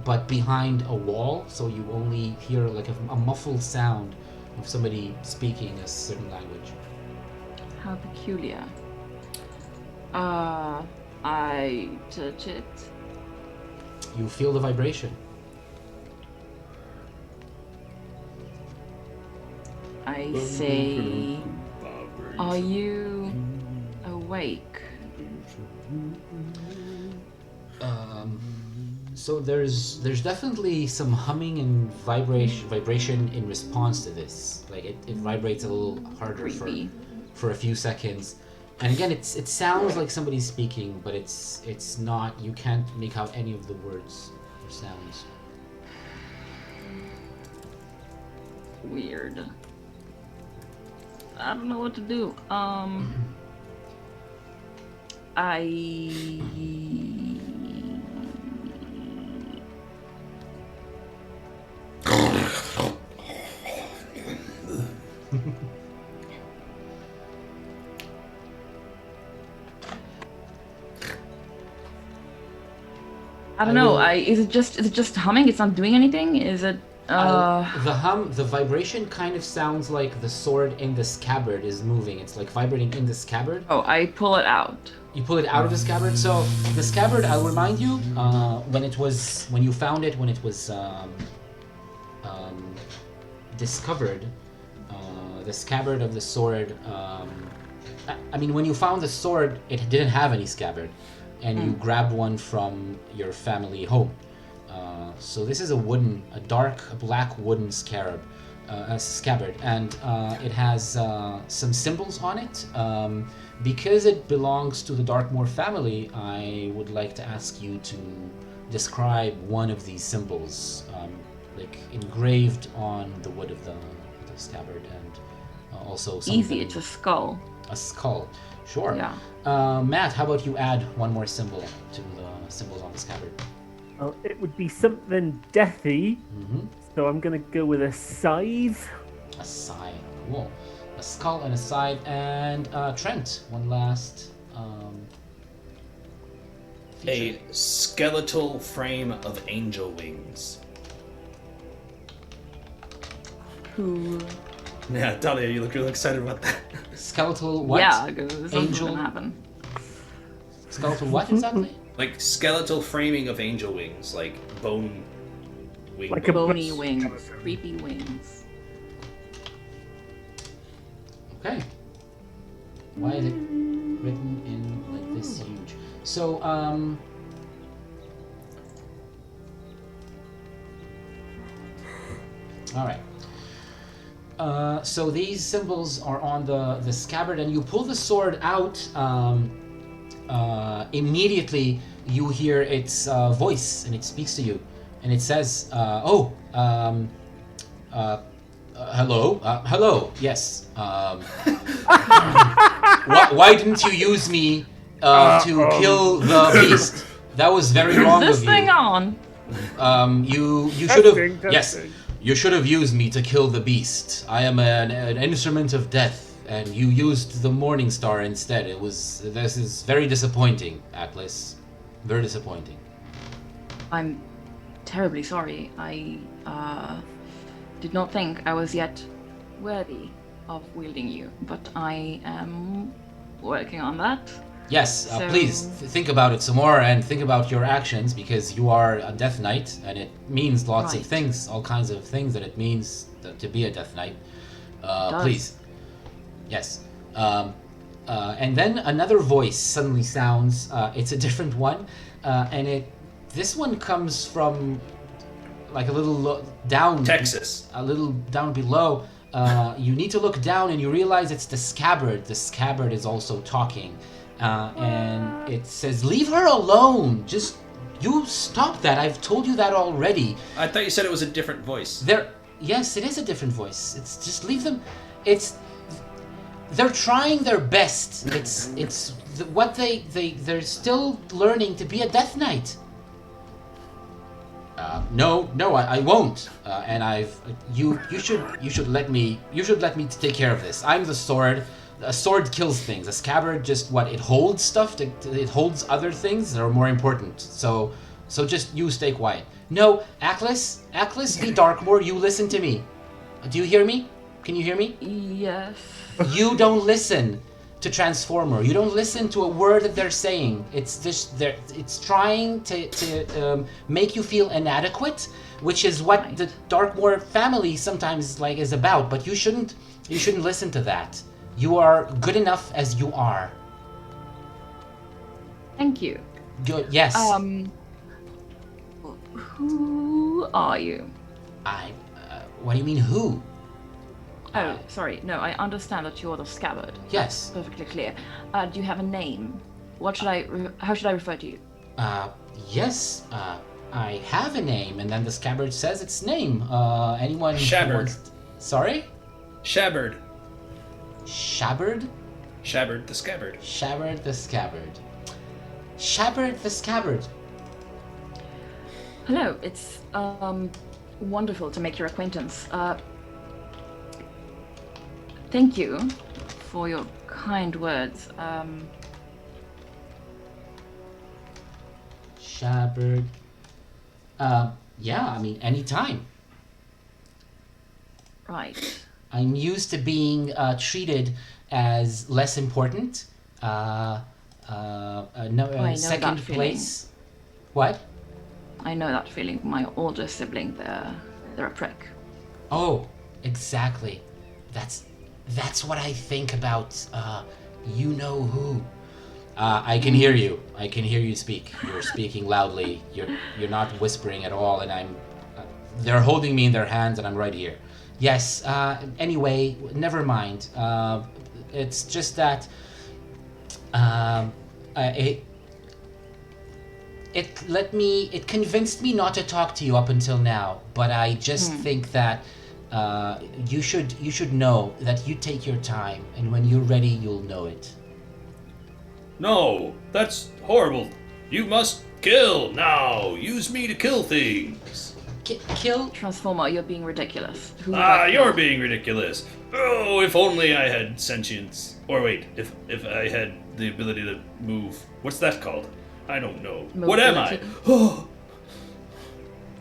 but behind a wall. So you only hear like a muffled sound of somebody speaking a certain language. How peculiar. I touch it. You feel the vibration. I say, are you awake? So there's definitely some humming and vibration in response to this. Like it vibrates a little harder Creepy. for a few seconds. And again, it sounds like somebody's speaking, but it's not. You can't make out any of the words or sounds. Weird. I don't know what to do. I don't know. Is it just humming? It's not doing anything? Is it The vibration kind of sounds like the sword in the scabbard is moving. It's like vibrating in the scabbard. Oh, I pull it out. You pull it out of the scabbard. So the scabbard, I'll remind you, when you found it, when it was discovered, the scabbard of the sword. I mean, when you found the sword, it didn't have any scabbard, and you grabbed one from your family home. So this is a black wooden scabbard, and it has some symbols on it. Because it belongs to the Darkmoor family, I would like to ask you to describe one of these symbols, like engraved on the wood of the scabbard, and also something. Easy. It's a skull. A skull. Sure. Yeah. Matt, how about you add one more symbol to the symbols on the scabbard? Well, it would be something deathy, Mm-hmm. so I'm gonna go with a scythe. A side. Cool. A skull and a side. And Trent, one last feature. A skeletal frame of angel wings. Who? Yeah, Dahlia, you look really excited about that. Skeletal what? Yeah, because something's Angel? gonna happen. Skeletal what exactly? Like skeletal framing of angel wings, like bone wing. Like a Bony bus- wings, creepy wings. Okay. Why is it written in like this huge? So, all right. So these symbols are on the scabbard, and you pull the sword out. Immediately, you hear its voice, and it speaks to you, and it says, hello, yes. Why didn't you use me to kill the beast? That was very wrong Is of this you. thing on? You should have. Testing, Yes, testing. you should have used me to kill the beast. I am an instrument of death, and you used the Morning Star instead. This is very disappointing, Atlas. Very disappointing. I'm terribly sorry. I did not think I was yet worthy. of wielding you, but I am working on that. Yes, So- please think about it some more and think about your actions because you are a Death Knight and it means lots of Right. things, all kinds of things that it means to be a Death Knight. does. Please. Yes. And then another voice suddenly sounds. It's a different one, and this one comes from like a little down. Texas. A little down below. You need to look down, and you realize it's the Scabbard. The Scabbard is also talking, and it says, "Leave her alone. Just you stop that. I've told you that already." I thought you said it was a different voice. Yes, it is a different voice. It's just leave them. They're trying their best. They're still learning to be a Death Knight. No, I won't. And you should let me take care of this. I'm the sword. A sword kills things. A scabbard it holds stuff. It holds other things that are more important. So just you stay quiet. No, Aklis V. Darkmoor, you listen to me. Do you hear me? Can you hear me? Yes. You don't listen to Transformer. You don't listen to a word that they're saying. It's trying to make you feel inadequate, which is what Right. the Darkmoor family sometimes is about. But you shouldn't listen to that. You are good enough as you are. Thank you. Good. Yes. Who are you? What do you mean who? Oh, sorry. No, I understand that you're the Scabbard. Yes. That's perfectly clear. Do you have a name? How should I refer to you? Yes. I have a name, and then the Scabbard says its name. Anyone? who Scabbard. wants- Sorry. Scabbard. Scabbard. Scabbard the Scabbard. Scabbard the Scabbard. Scabbard the Scabbard. Hello. It's wonderful to make your acquaintance. Thank you for your kind words. Scabbard. Yeah, I mean, anytime. Right. I'm used to being treated as less important. I know Second that feeling. place. What? I know that feeling. My older sibling, they're a prick. Oh, exactly. That's what I think about you know who. I can hear you. I can hear you speak. You're speaking loudly. You're not whispering at all, and they're holding me in their hands, and I'm right here. Yes. Anyway, never mind. It's just that it convinced me not to talk to you up until now, but I just think that you should know that you take your time, and when you're ready, you'll know it. No, that's horrible. You must kill now. Use me to kill things. Kill? Transformer, you're being ridiculous. Who You're being ridiculous. Oh, if only I had sentience. Or wait, if I had the ability to move. What's that called? I don't know. What am I? Mobility. Oh,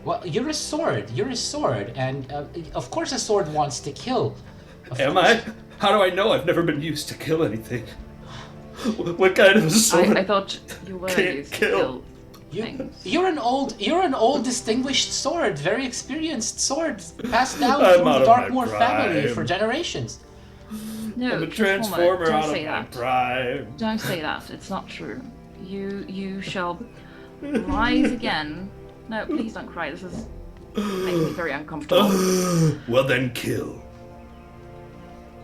Well, you're a sword. You're a sword, and of course a sword wants to kill. am I? How do I know? I've never been used to kill anything. What kind of a sword? I thought you were Can't used to kill. kill things. You're an old distinguished sword, very experienced sword, passed down I'm through out the of my Darkmoor family prime. for generations. No, I'm a transformer don't out of say my that. prime. Don't say that. It's not true. You shall rise again. No, please don't cry. This is making me very uncomfortable. Well then, kill.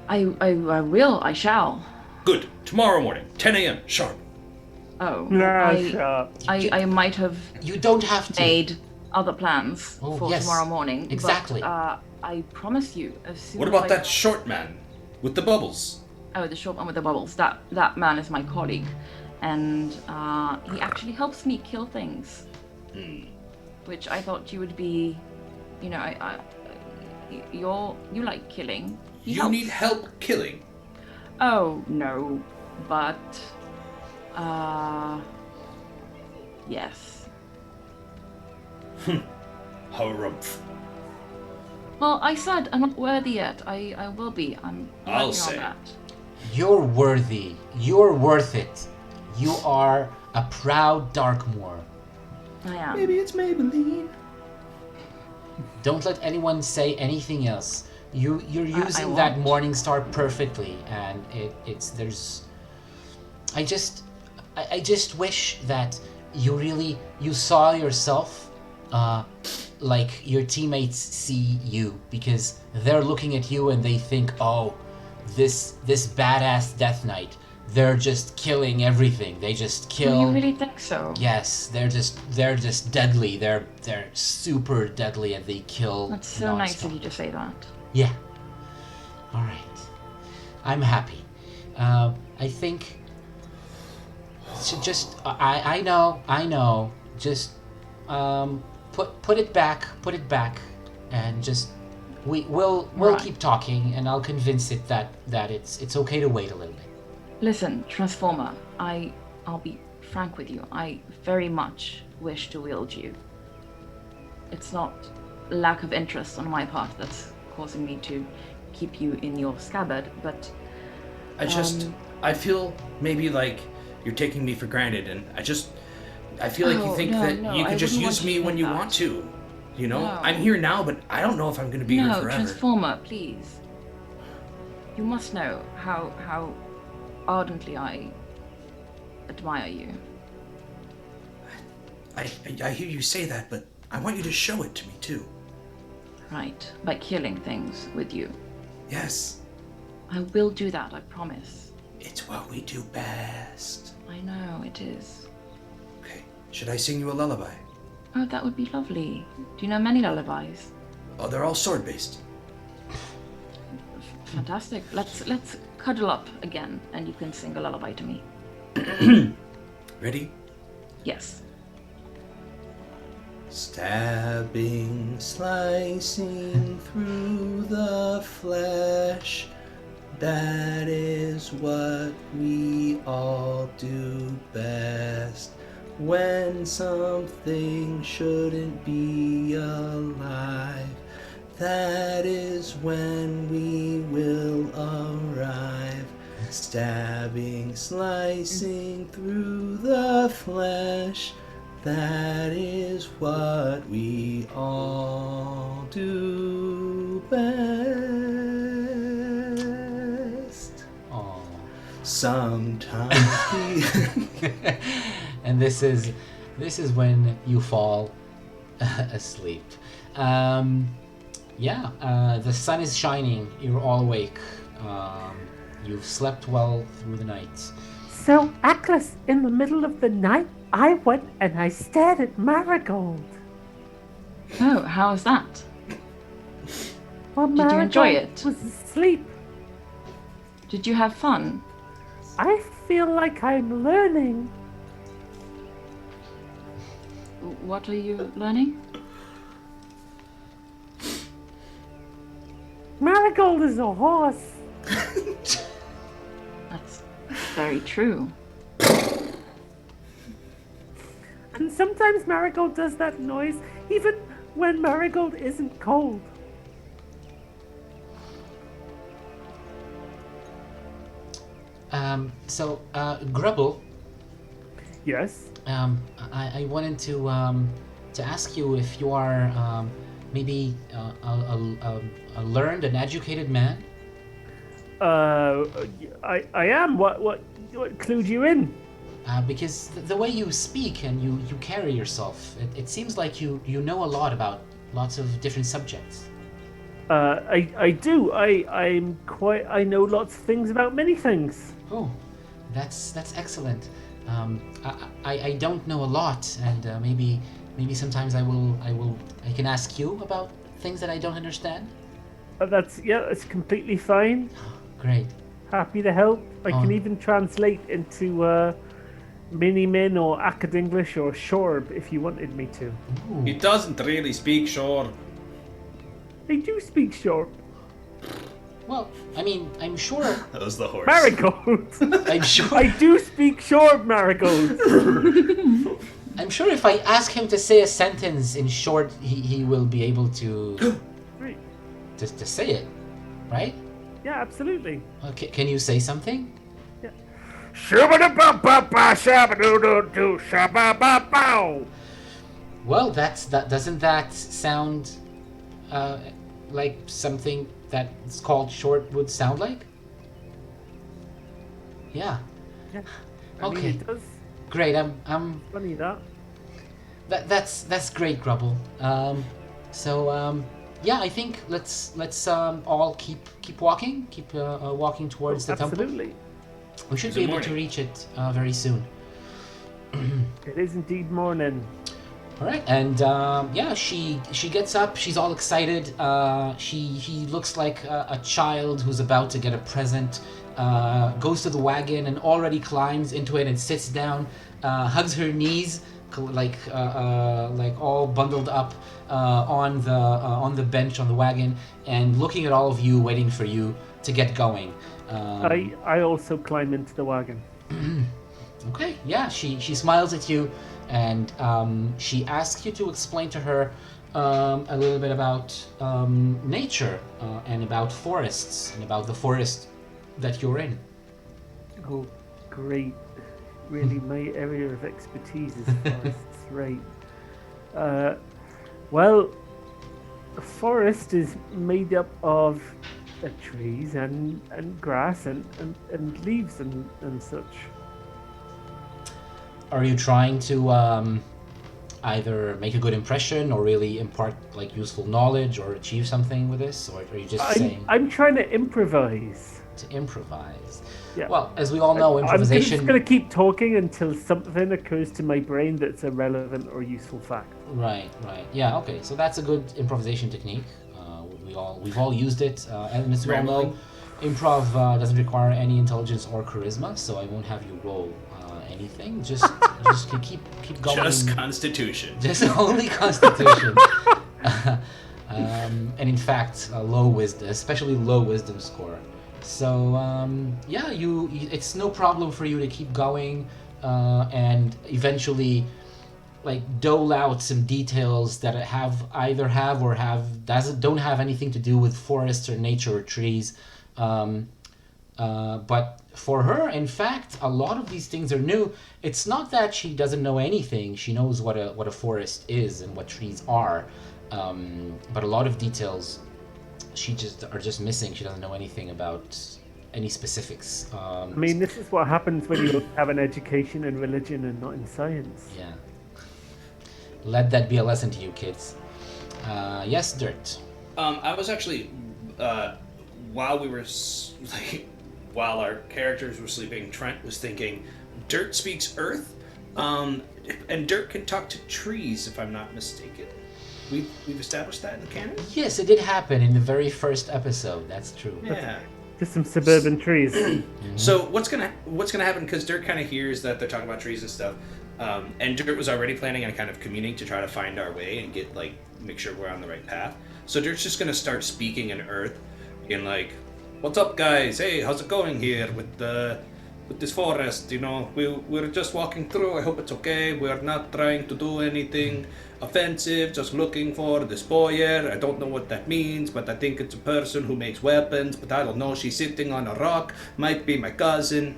I will. I shall. Good. Tomorrow morning, 10 a.m. sharp. Oh. Nah, I, shut up. I might have You don't have to. made other plans Oh, for yes. tomorrow morning. Exactly. But, I promise you, as soon What as about I... that short man with the bubbles? Oh, the short one with the bubbles. That man is my colleague, and he actually helps me kill things. Which I thought you would be, you know, you like killing. He You helps. need help killing. Oh no, but yes. Harumph. Well, I said I'm not worthy yet. I will be. I'm I'll working say. on that. You're worthy. You're worth it. You are a proud Darkmoor. I am. Maybe it's Maybelline. Don't let anyone say anything else. You're using I that won't. Morning Star perfectly, and it's there's. I just wish that you saw yourself, like your teammates see you, because they're looking at you and they think, oh, this badass Death Knight. They're just killing everything. They just kill. Do you really think so? Yes, they're just deadly. They're super deadly, and they kill. That's so nice nonstop. of you to say that. Yeah. All right. I'm happy. I think. So just I know. Just put it back, and just we'll Right. keep talking, and I'll convince it that it's okay to wait a little bit. Listen, Transformer, I'll be frank with you. I very much wish to wield you. It's not lack of interest on my part that's causing me to keep you in your scabbard, but I feel maybe like you're taking me for granted, and I feel like you Oh, think no, that no, you I can just wouldn't use want me you to when think you that. want to. You know, No. I'm here now, but I don't know if I'm going to be here no, forever. Transformer, please. You must know how ardently I admire you. I hear you say that, but I want you to show it to me too. Right, by killing things with you. Yes, I will do that, I promise. it's what we do best. I know it is. Okay, should I sing you a lullaby? Oh, that would be lovely. Do you know many lullabies? Oh, they're all sword-based. Fantastic. Let's cuddle up again, and you can sing a lullaby to me. Ready? Yes. Stabbing, slicing through the flesh. That is what we all do best. When something shouldn't be alive, that is when we will arrive. Stabbing, slicing through the flesh. That is what we all do best. Aww. Sometimes we... And this is when you fall asleep. The sun is shining. You're all awake. You've slept well through the night. So, Atlas, in the middle of the night, I went and I stared at Marigold. Oh, how is that? Well, Did you enjoy Marigold it? was asleep. Did you have fun? I feel like I'm learning. What are you learning? Marigold is a horse. That's very true. And sometimes Marigold does that noise even when Marigold isn't cold. Grubble, Yes. I wanted to ask you if you are maybe a learned and educated man. I am. What clued you in? Because the way you speak and you carry yourself, it seems like you know a lot about lots of different subjects. I do. I know lots of things about many things. Oh, that's excellent. I don't know a lot, and maybe sometimes I can ask you about things that I don't understand. That's completely fine. Great. Happy to help. I can Oh. even translate into Mini-Min or Akkad English or Shorb if you wanted me to. Ooh. He doesn't really speak short. I do speak Shorb. Well, I mean, I'm sure. That was the horse. Marigold! I'm sure. I do speak Shorb, Marigold! I'm sure if I ask him to say a sentence in short, he will be able to. Right. to say it, right? Yeah, absolutely. Okay, can you say something? Yeah. Shabba-da-ba-ba-ba, shabba-do-do-do, shabba-ba-bow. Well, doesn't that sound like something that's called short would sound like? Yeah. Yeah. Okay. It does. Great. I'm Funny that. That's great, Grubble. Yeah, I think let's all keep walking, walking towards the temple. Absolutely. We should be able to reach it very soon. It is indeed morning. All right, and she gets up. She's all excited. He looks like a child who's about to get a present. Goes to the wagon and already climbs into it and sits down. Hugs her knees, like all bundled up on the bench on the wagon, and looking at all of you, waiting for you to get going. I also climb into the wagon. Okay, yeah, she smiles at you, and she asks you to explain to her a little bit about nature and about forests and about the forest that you're in. Oh, great. Really, my area of expertise is forests, right. Well, a forest is made up of trees and grass and leaves and such. Are you trying to either make a good impression or really impart like useful knowledge or achieve something with this, or are you just saying I'm trying to improvise? To improvise? Yeah. Well, as we all know, improvisation. I'm just going to keep talking until something occurs to my brain that's a relevant or useful fact. Right. Yeah. Okay. So that's a good improvisation technique. We've all used it, and as we all know, improv doesn't require any intelligence or charisma, so I won't have you roll anything. Just keep going. Just Constitution. Just only Constitution. And in fact, low wisdom, especially low wisdom score. So it's no problem for you to keep going, and eventually, like, dole out some details that don't have anything to do with forests or nature or trees. But for her, in fact, a lot of these things are new. It's not that she doesn't know anything. She knows what a forest is and what trees are. But a lot of details she are just missing. She doesn't know anything about any specifics. I mean, this is what happens when you have an education in religion and not in science. Yeah. Let that be a lesson to you, kids. Yes, Dirt. I was actually, while our characters were sleeping, Trent was thinking, Dirt speaks Earth, and Dirt can talk to trees, if I'm not mistaken. We've established that in the canon? Yes, it did happen in the very first episode. That's true. Yeah. Just some suburban trees. So what's gonna happen? Because Dirt kind of hears that they're talking about trees and stuff, and Dirt was already planning on kind of communing to try to find our way and make sure we're on the right path. So Dirt's just gonna start speaking in Earth, in like, "What's up, guys? Hey, how's it going here with this forest? You know, we're just walking through. I hope it's okay. We're not trying to do anything offensive. Just looking for this Bowyer. I don't know what that means, but I think it's a person who makes weapons. But I don't know. She's sitting on a rock. Might be my cousin."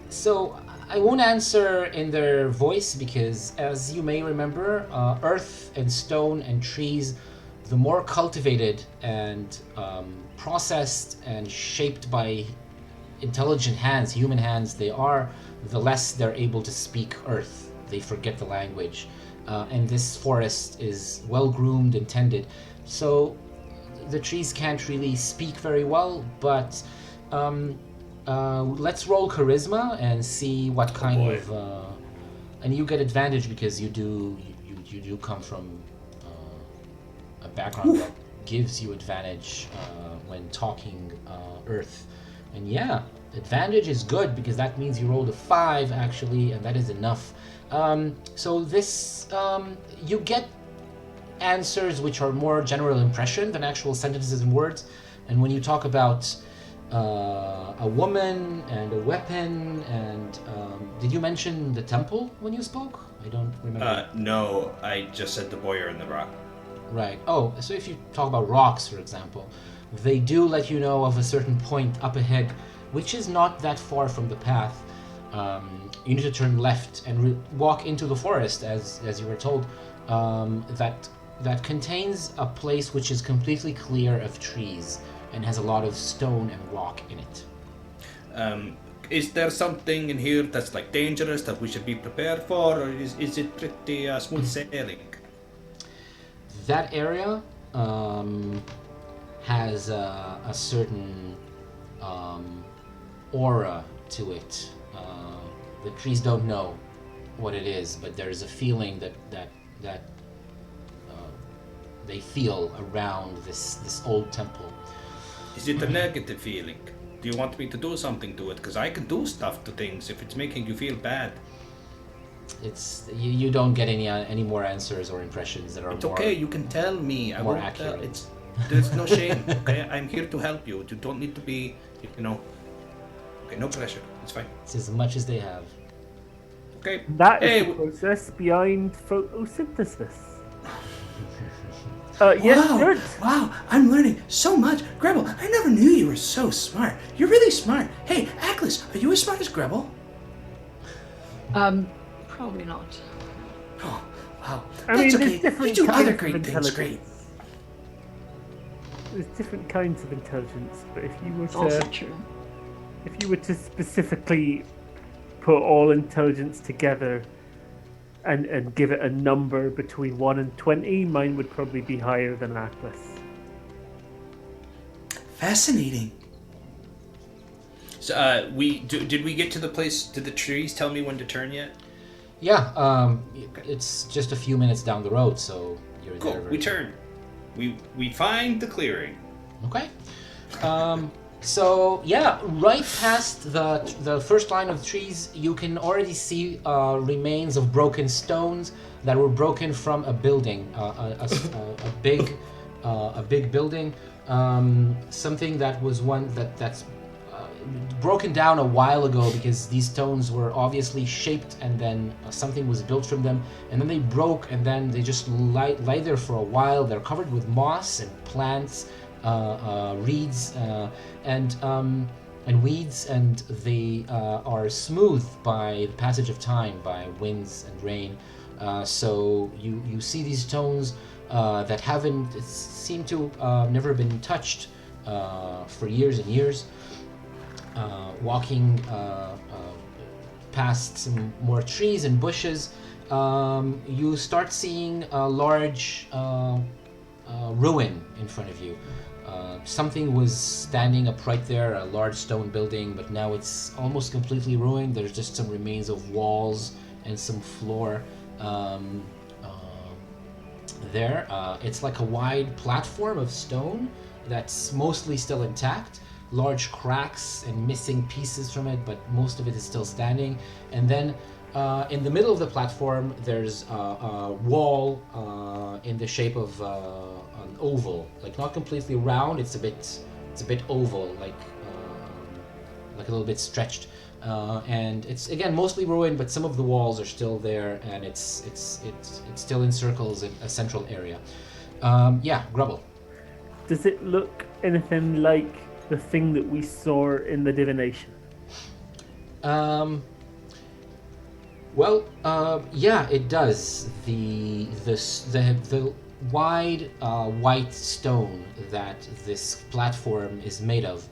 So I won't answer in their voice because, as you may remember, earth and stone and trees, the more cultivated and processed and shaped by intelligent hands, human hands they are, the less they're able to speak earth. They forget the language. And this forest is well-groomed and tended. So the trees can't really speak very well, but let's roll charisma and see what kind of... and you get advantage because you do come from a background that gives you advantage when talking Earth. And yeah, advantage is good because that means you rolled a 5 actually, and that is enough. So this, you get answers which are more general impression than actual sentences and words. And when you talk about a woman and a weapon and did you mention the temple when you spoke? I don't remember. No, I just said the Bowyer and the rock. Right. Oh, so if you talk about rocks, for example, they do let you know of a certain point up ahead, which is not that far from the path. You need to turn left and walk into the forest, as you were told. That contains a place which is completely clear of trees and has a lot of stone and rock in it. Is there something in here that's like dangerous that we should be prepared for, or is it pretty smooth sailing? That area has a certain aura to it. The trees don't know what it is, but there's a feeling that they feel around this old temple. Is it a negative feeling? Do you want me to do something to it? Because I can do stuff to things if it's making you feel bad. It's you don't get any more answers or impressions that are It's more. okay, you can tell me. I more won't accurate. There's no shame, okay? I'm here to help you. You don't need to be, Okay, no pressure. It's fine. It's as much as they have. Okay. That is Hey, the process behind photosynthesis. Wow, Yes, Gert. wow, I'm learning so much. Grebel, I never knew you were so smart. You're really smart. Hey, Atlas, are you as smart as Grebel? Probably not. Oh, wow. I mean, That's there's okay. different You do kinds other of great things intelligence. great. There's different kinds of intelligence, but if you were It's also to true. specifically put all intelligence together and give it a number between 1 and 20, mine would probably be higher than Atlas. Fascinating. So, did we get to the place? Did the trees tell me when to turn yet? Yeah, it's just a few minutes down the road, so you're Cool. there. very We soon. turn. We find the clearing. Okay. So yeah, right past the first line of trees, you can already see remains of broken stones that were broken from a building, a big building, something that was that's broken down a while ago because these stones were obviously shaped and then something was built from them, and then they broke and then they just lie there for a while. They're covered with moss and plants, reeds and weeds, and they are smoothed by the passage of time, by winds and rain. So you see these stones that seem to never been touched for years and years. Walking past some more trees and bushes, you start seeing a large ruin in front of you. Something was standing upright there, a large stone building, but now it's almost completely ruined. There's just some remains of walls and some floor there. It's like a wide platform of stone that's mostly still intact. Large cracks and missing pieces from it, but most of it is still standing. And then in the middle of the platform, there's a wall in the shape of an oval, like not completely round. It's a bit oval, like a little bit stretched. And it's again mostly ruined, but some of the walls are still there, and it's still encircles a central area. Grubble. Does it look anything like the thing that we saw in the divination? Yeah, it does. The wide white stone that this platform is made of.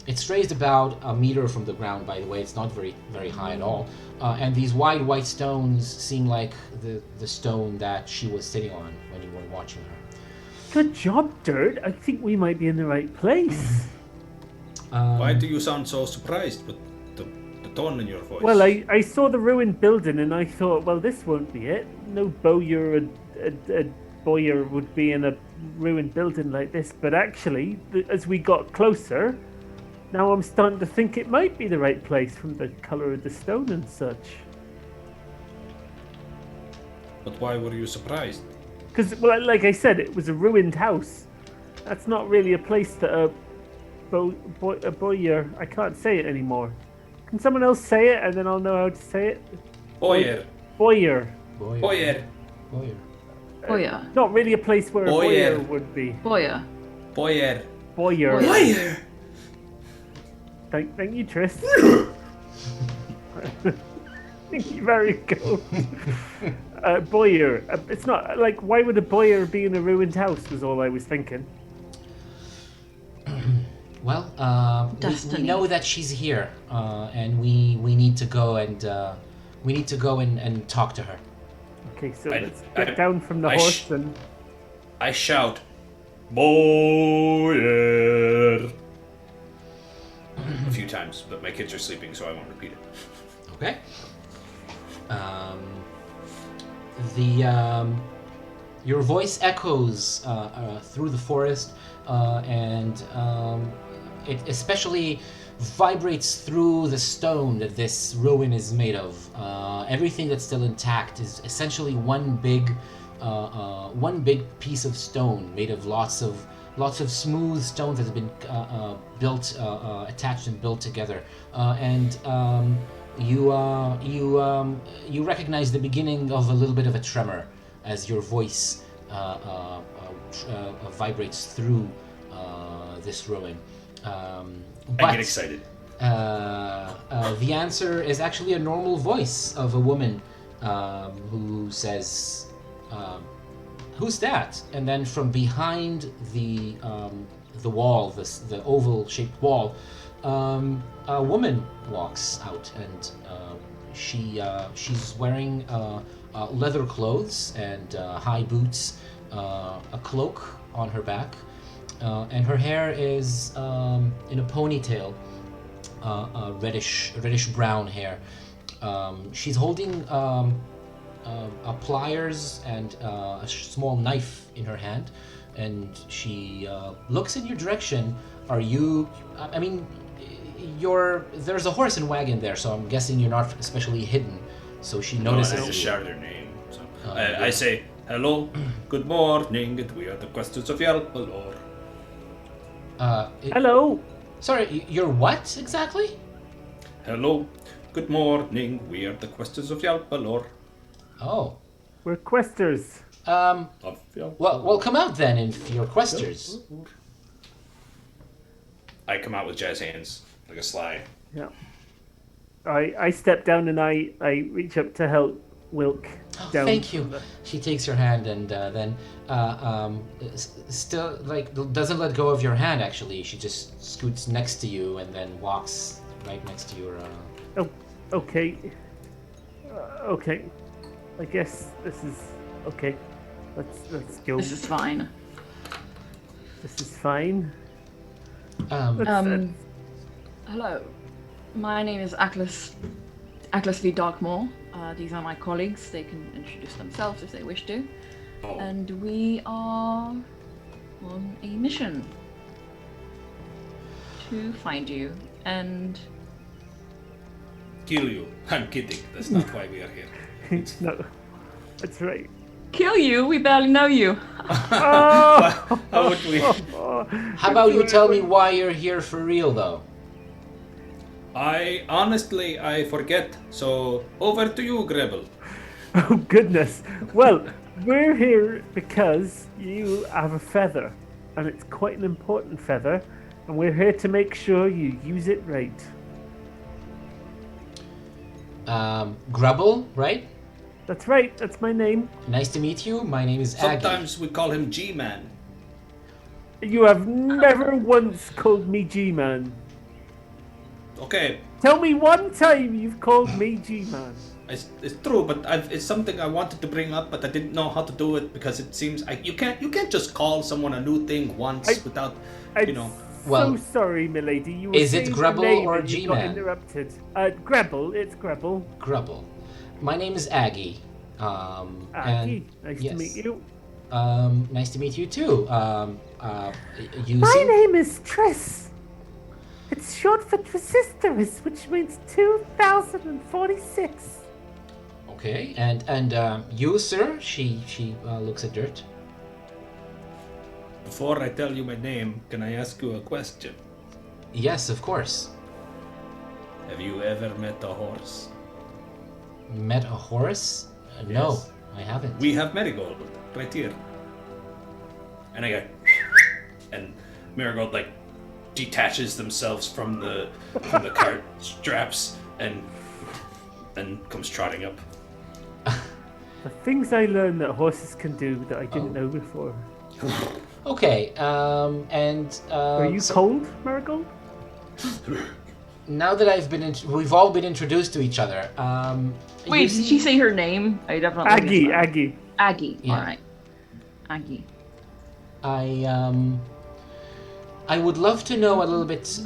It's raised about a meter from the ground, by the way. It's not very high at all. And these wide white stones seem like the stone that she was sitting on when you were watching her. Good job, Dirt. I think we might be in the right place. Why do you sound so surprised with the tone in your voice? Well, I saw the ruined building and I thought, well, this won't be it. No Bowyer and Bowyer would be in a ruined building like this. But actually, as we got closer, now I'm starting to think it might be the right place from the color of the stone and such. But why were you surprised? Because, well, like I said, it was a ruined house. That's not really a place that a Bowyer... I can't say it anymore. Can someone else say it and then I'll know how to say it? Bowyer. Bowyer. Bowyer. Bowyer. Not really a place where a Bowyer. Bowyer would be. Bowyer. Bowyer. Bowyer. Bowyer! Thank you, Tris. Thank you, very good. Bowyer. It's not like, why would a Bowyer be in a ruined house? Was all I was thinking. Well, we Destiny. know that she's here, and we need to go and talk to her. Okay, so I- let's get I- down from the I horse sh- and. I shout, Bowyer! A few times, but my kids are sleeping, so I won't repeat it. Okay. Your voice echoes through the forest, and it especially vibrates through the stone that this ruin is made of. Everything that's still intact is essentially one big piece of stone made of lots of smooth stones that have been attached and built together. You recognize the beginning of a little bit of a tremor as your voice vibrates through this ruin. I But get excited. the answer is actually a normal voice of a woman who says, "Who's that?" And then from behind the wall, the oval-shaped wall, a woman walks out, and she's wearing leather clothes and high boots, a cloak on her back, and her hair is in a ponytail, reddish brown hair. She's holding pliers and a small knife in her hand, and she looks in your direction. Are you? I mean, there's a horse and wagon there, so I'm guessing you're not especially hidden. So she No, notices I just you. shout their name. So. Yeah. I say, hello, good morning, and we are the questions of Yalpelor. Hello. Sorry, you're what exactly? Hello, good morning, we are the questions of Yalpelor. Oh, We're questers. Of Yalpelor. well, come out then if you're questers. I come out with jazz hands, like a sly. Yeah. I step down and I reach up to help Wilk down. Thank you. She takes your hand and then still doesn't let go of your hand. Actually, she just scoots next to you and then walks right next to your. Oh, okay. Okay. I guess this is okay. Let's go. This is fine. This is fine. Hello. My name is Ackless V. Darkmoor. These are my colleagues. They can introduce themselves if they wish to. Oh, And we are on a mission to find you and kill you. I'm kidding, that's not why we are here. No, that's right. kill you. We barely know you. Oh, How would we? How about you tell me why you're here for real, though? I forget, so over to you, Grebel. oh goodness. Well, we're here because you have a feather, and it's quite an important feather, and we're here to make sure you use it right. Grubble, right? That's right. That's my name. Nice to meet you. My name is Aggie. Sometimes we call him G-Man. You have never once called me G-Man. Okay, Tell me one time you've called me G-Man. it's true, but it's something I wanted to bring up, but I didn't know how to do it because it seems you can't just call someone a new thing once without, I'm you know. Well, so sorry, milady. You were is it saying Grubble your name or and you got G-Man? interrupted. Grubble. It's Grubble. Grubble. My name is Aggie. Aggie, nice yes. to meet you. Nice to meet you too. Using... My name is Triss. It's short for Trisisterus, which means 2046. Okay, and you, sir? She looks at Dirt. Before I tell you my name, can I ask you a question? Yes, of course. Have you ever met a horse? Met a horse? No, Yes. I haven't. We have Marigold right here. And I go, and Marigold like detaches themselves from the cart straps and comes trotting up. The things I learned that horses can do that I didn't know before. Okay, and Are you cold, Marigold? now that we've all been introduced to each other. Wait, did she say her name? I definitely missed that. Aggie. Aggie. Yeah. All right. Aggie. I would love to know a little bit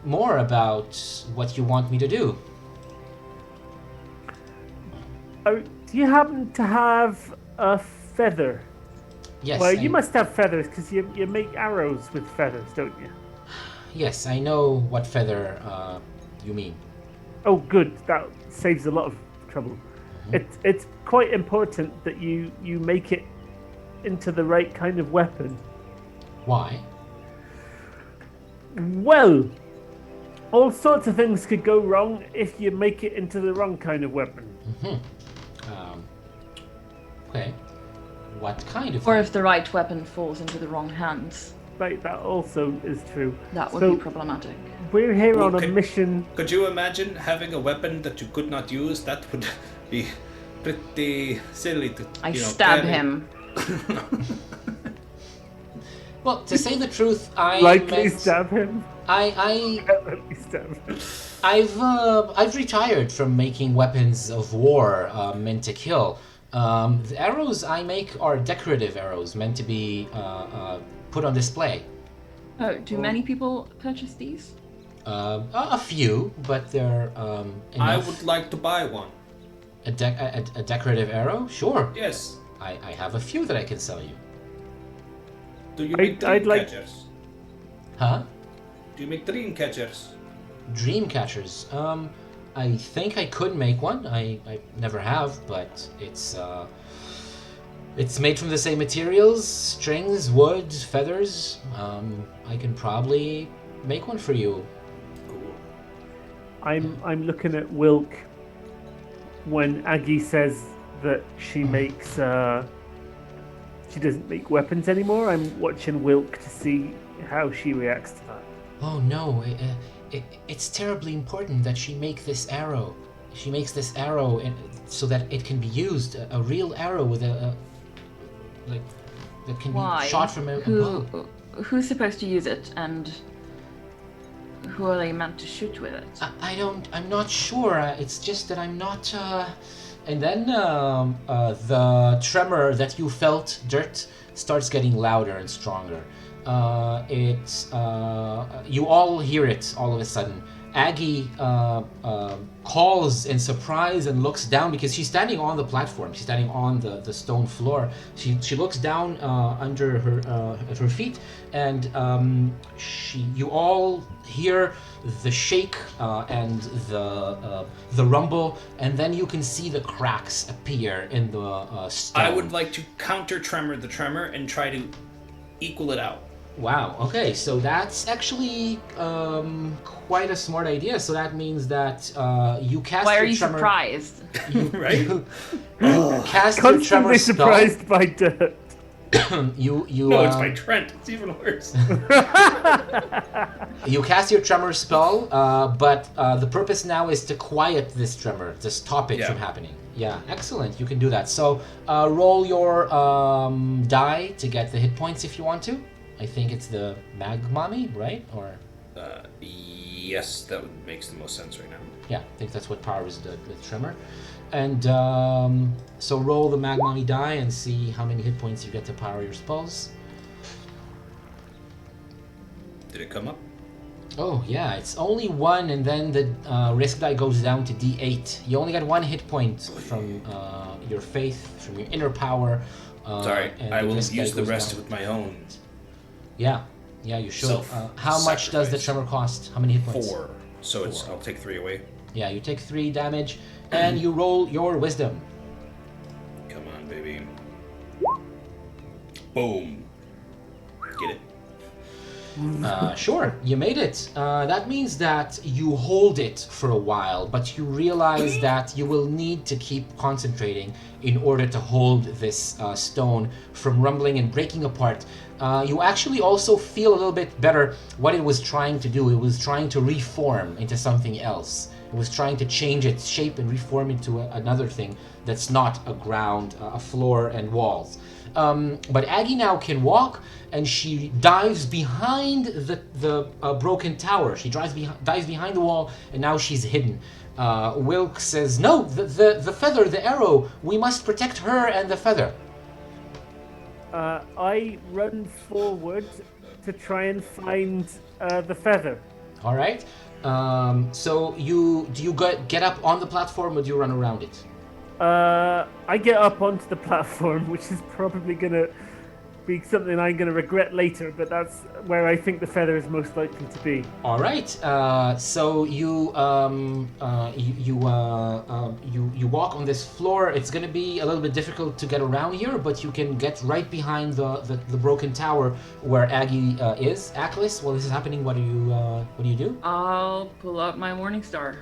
more about what you want me to do. Do you happen to have a feather? Yes. Well, you must have feathers because you make arrows with feathers, don't you? Yes, I know what feather you mean. Oh, good. That saves a lot of trouble. It's quite important that you make it into the right kind of weapon. Why? Well, all sorts of things could go wrong if you make it into the wrong kind of weapon. Okay. What kind of Or thing? if the right weapon falls into the wrong hands, Right, that also is true. that would So- be problematic. We're here on a Okay. mission. Could you imagine having a weapon that you could not use? That would be pretty silly to. I you know, stab carry. him. Well, to say the truth, Likely stab him. I Likely stab him. I've retired from making weapons of war meant to kill. The arrows I make are decorative arrows meant to be put on display. Oh, do many people purchase these? A few, but they're I enough. would like to buy one. A decorative arrow? Sure. Yes. I have a few that I can sell you. Do you make dream I'd like- catchers? Huh? Do you make dream catchers? Dream catchers. I think I could make one. I never have, but it's made from the same materials: strings, wood, feathers. I can probably make one for you. Cool. I'm looking at Wilk when Aggie says that she makes she doesn't make weapons anymore. I'm watching Wilk to see how she reacts to that. Oh no! It's terribly important that she make this arrow. She makes this arrow so that it can be used. A real arrow with a like that can Why? be shot from a bow. Who's supposed to use it, and who are they meant to shoot with it? I'm not sure. It's just that I'm not. And then the tremor that you felt, Dirt, starts getting louder and stronger. You all hear it all of a sudden. Aggie calls in surprise and looks down because she's standing on the platform. She's standing on the stone floor. She looks down under her at her feet, and you all hear the shake and the rumble, and then you can see the cracks appear in the stone. I would like to counter tremor the tremor and try to equal it out. Wow, okay, so that's actually quite a smart idea. So that means that you cast Why your are you tremor... surprised? Right? You cast your tremor Constantly spell. surprised by Dirt. You No, it's by Trent. It's even worse. You cast your tremor spell, but the purpose now is to quiet this tremor, to stop it Yeah. from happening. Yeah, excellent. You can do that. So roll your die to get the hit points if you want to. I think it's the Magmami, right? Or Yes, that makes the most sense right now. yeah, I think that's what powers the tremor. And so roll the Magmami die and see how many hit points you get to power your spells. Did it come up? Oh yeah, it's only one, and then the risk die goes down to D8. You only get one hit point from your faith, from your inner power. Sorry, and I will risk die use the goes rest down. with my own. Yeah, you should. How much does the Self-sacrifice. tremor cost? How many hit points? 4. So it's I'll take 3 away. Yeah, you take 3 damage, and you roll your wisdom. Come on, baby. Boom. Get it? Sure, you made it. That means that you hold it for a while, but you realize that you will need to keep concentrating in order to hold this stone from rumbling and breaking apart. You actually also feel a little bit better what it was trying to do. It was trying to reform into something else. It was trying to change its shape and reform into another thing that's not a ground, a floor and walls. But Aggie now can walk, and she dives behind the broken tower. She dives behind the wall, and now she's hidden. Wilk says, "No, the feather, the arrow. We must protect her and the feather." I run forward to try and find the feather. All right. So do you get up on the platform, or do you run around it? I get up onto the platform, which is probably going to be something I'm going to regret later, but that's where I think the feather is most likely to be. All right. So you walk on this floor. It's going to be a little bit difficult to get around here, but you can get right behind the broken tower where Aggie is. Aklis, while this is happening, what do you do? I'll pull out my Morning Star.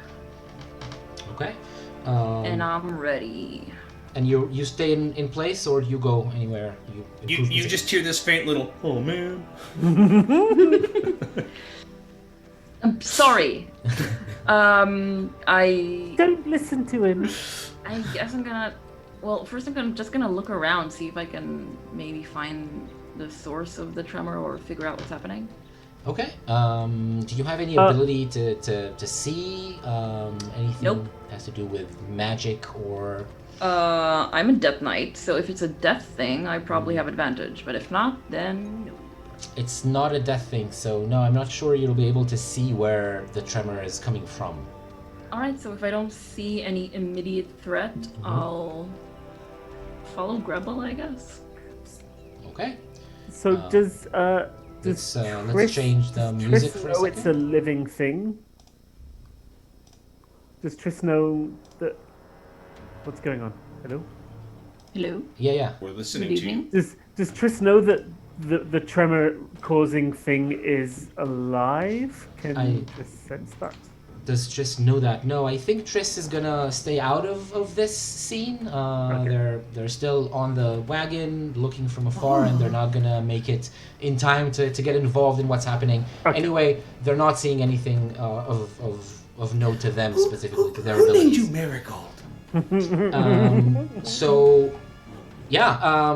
Okay. And I'm ready. And you stay in place, or you go anywhere? You just hear this faint little, "Oh man." I'm sorry. I Don't listen to him. I guess I'm gonna. Well, first I'm just gonna look around, see if I can maybe find the source of the tremor or figure out what's happening. Okay. Do you have any ability to see anything Nope. that has to do with magic or? I'm a Death Knight, so if it's a death thing, I probably have advantage. But if not, then no. It's not a death thing, so no, I'm not sure you'll be able to see where the tremor is coming from. Alright, so if I don't see any immediate threat, I'll follow Grebel, I guess. Okay. So does let's change the music for a know it's a second. living thing? Does Triss know that? What's going on? Hello? Hello? Yeah. We're listening Good to you. evening. Does Triss know that the tremor causing thing is alive? Can Triss sense that? Does Triss know that? No, I think Triss is gonna stay out of this scene. Okay. They're still on the wagon, looking from afar, and they're not gonna make it in time to get involved in what's happening. Okay. Anyway, they're not seeing anything of note to them specifically to their Who named abilities. you Marigold? So, yeah,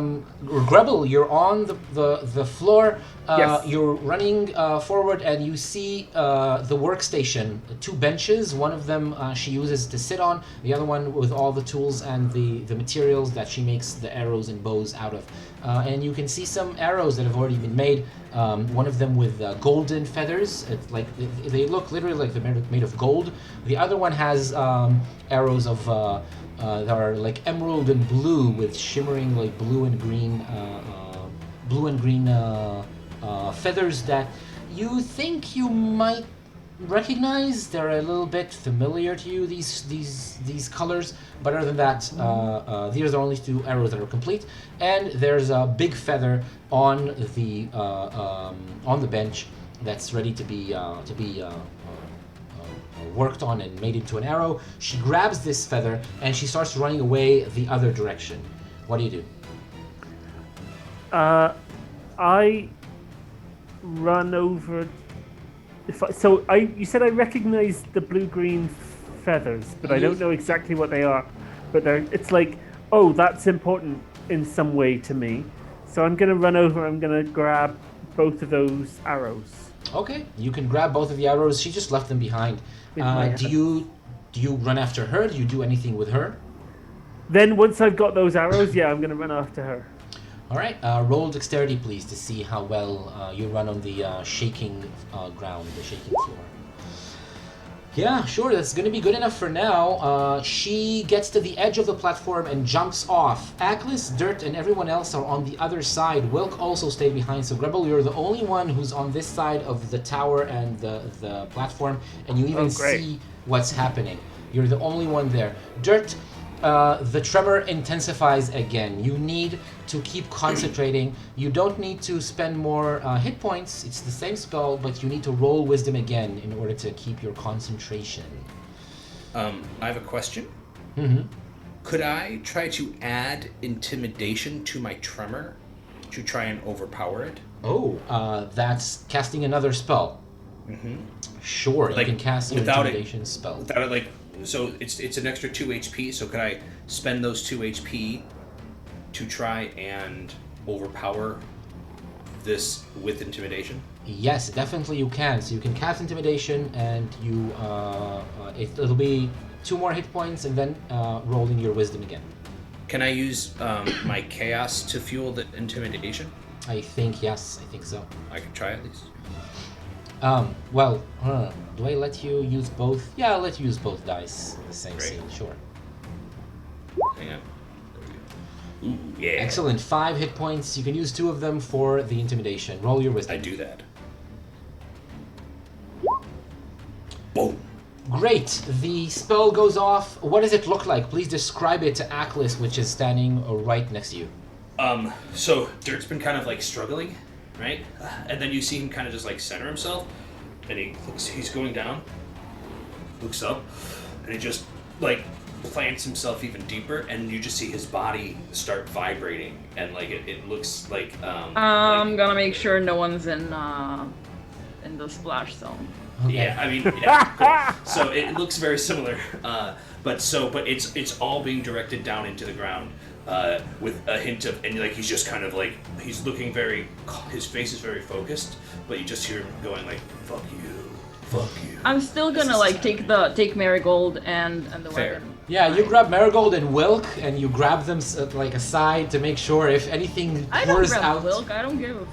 Grebel, you're on the floor. Yes. You're running forward, and you see the workstation. Two benches. One of them she uses to sit on. The other one with all the tools and the materials that she makes the arrows and bows out of. And you can see some arrows that have already been made. One of them with golden feathers. It's like they look literally like they're made of gold. The other one has arrows of that are like emerald and blue with shimmering like blue and green feathers that you think you might recognize. They're a little bit familiar to you, these colors, but other than that, these are the only two arrows that are complete. And there's a big feather on the bench that's ready to be worked on and made into an arrow. She grabs this feather and she starts running away the other direction. What do you do? I run over. You said I recognize the blue-green feathers, but I don't know exactly what they are. But it's like, oh, that's important in some way to me. So I'm gonna run over. I'm gonna grab both of those arrows. Okay, you can grab both of the arrows. She just left them behind. In my Do you run after her? Do you do anything with her? Then once I've got those arrows, yeah, I'm gonna run after her. All right, roll dexterity, please, to see how well you run on the shaking ground, the shaking floor. Yeah, sure, that's going to be good enough for now. She gets to the edge of the platform and jumps off. Aklis, Dirt, and everyone else are on the other side. Wilk also stayed behind, so Grebel, you're the only one who's on this side of the tower and the platform, and you even see what's happening. You're the only one there. Dirt, the tremor intensifies again. You need to keep concentrating. You don't need to spend more hit points. It's the same spell, but you need to roll wisdom again in order to keep your concentration. I have a question. Mm-hmm. Could I try to add intimidation to my tremor to try and overpower it? Oh, that's casting another spell. Mm-hmm. Sure, Like, you can cast your without intimidation spell. Without it, like, so it's an extra 2 HP. So could I spend those 2 HP to try and overpower this with intimidation? Yes, definitely you can. So you can cast intimidation, and you it'll be 2 more hit points, and then rolling your wisdom again. Can I use my chaos to fuel the intimidation? I think yes. I think so. I can try at least. Well, do I let you use both? Yeah, I'll let you use both dice in the same Great. scene, sure. Hang on. There we go. Ooh, yeah. Excellent. 5 hit points. You can use 2 of them for the intimidation. Roll your wisdom. I do that. Boom. Great. The spell goes off. What does it look like? Please describe it to Aklis, which is standing right next to you. So Dirt's been kind of like struggling, right? And then you see him kind of just like center himself, and he's going down, looks up, and he just like plants himself even deeper, and you just see his body start vibrating, and like it looks like I'm gonna make sure no one's in the splash zone. Okay. Yeah, I mean, yeah, cool. So it looks very similar, but it's all being directed down into the ground, with a hint of, and like he's just kind of like, he's looking his face is very focused, but you just hear him going like, "Fuck you." I'm still gonna like take Marigold and the Fair. weapon. Yeah, you grab Marigold and Wilk, and you grab them like aside to make sure if anything I don't pours grab out. Wilk. I don't give a.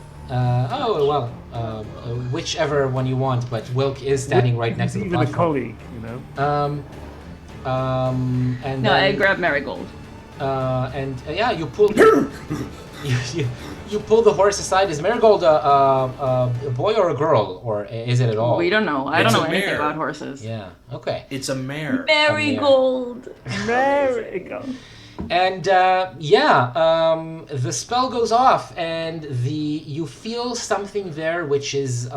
Whichever one you want, but Wilk is standing right next to He's the even a platform. colleague, you know. And No, then, I grab Marigold. yeah, you pull you pull the horse aside. Is Marigold a boy or a girl, or is it at all? We don't know. I It's don't a know anything mare. about horses. Yeah. Okay. It's a mare. Marigold. Marigold. And the spell goes off, and you feel something there which is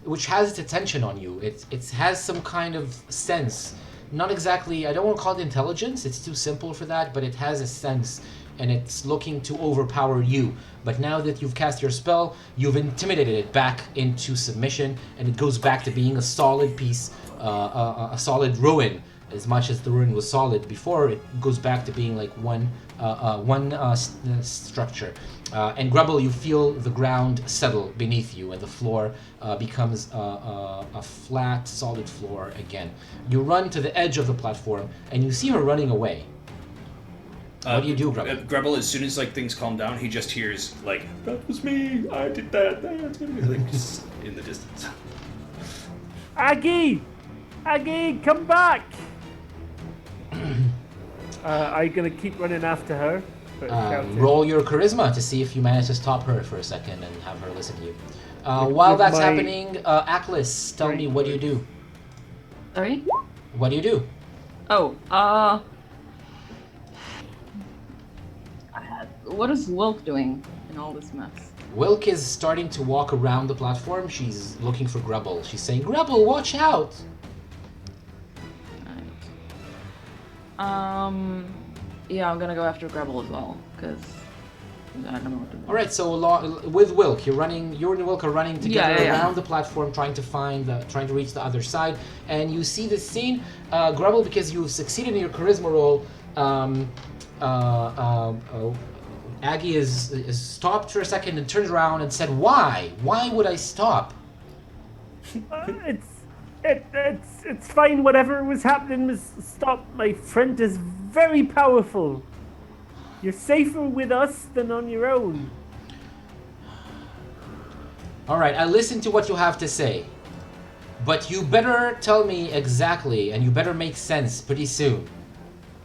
which has its attention on you. It has some kind of sense. Not exactly. I don't want to call it intelligence. It's too simple for that. But it has a sense, and it's looking to overpower you. But now that you've cast your spell, you've intimidated it back into submission, and it goes back to being a solid piece, a solid ruin. As much as the ruin was solid before, it goes back to being like one structure. And Grubble, you feel the ground settle beneath you, and the floor becomes a flat, solid floor again. You run to the edge of the platform, and you see her running away. What do you do, Grubble? Grubble, as soon as like things calm down, he just hears like, "That was me. I did that. That's gonna be like just in the distance." Aggie, come back! I'm gonna keep running after her. But shouting. Roll your charisma to see if you manage to stop her for a second and have her listen to you. While with that's my happening, Aklis, tell me, what do you do? Sorry? What do you do? Oh, what is Wilk doing in all this mess? Wilk is starting to walk around the platform. She's looking for Grubble. She's saying, "Grubble, watch out!" Yeah, I'm gonna go after Grubble as well, because I don't know what to do. All right, so with Wilk, you and Wilk are running together around the platform, trying to reach the other side, and you see this scene, Grubble, because you've succeeded in your charisma roll. Aggie is stopped for a second and turned around and said, "Why? Why would I stop?" It's fine. Whatever was happening was stop. My friend is very powerful. You're safer with us than on your own. All right, I listened to what you have to say, but you better tell me exactly, and you better make sense pretty soon.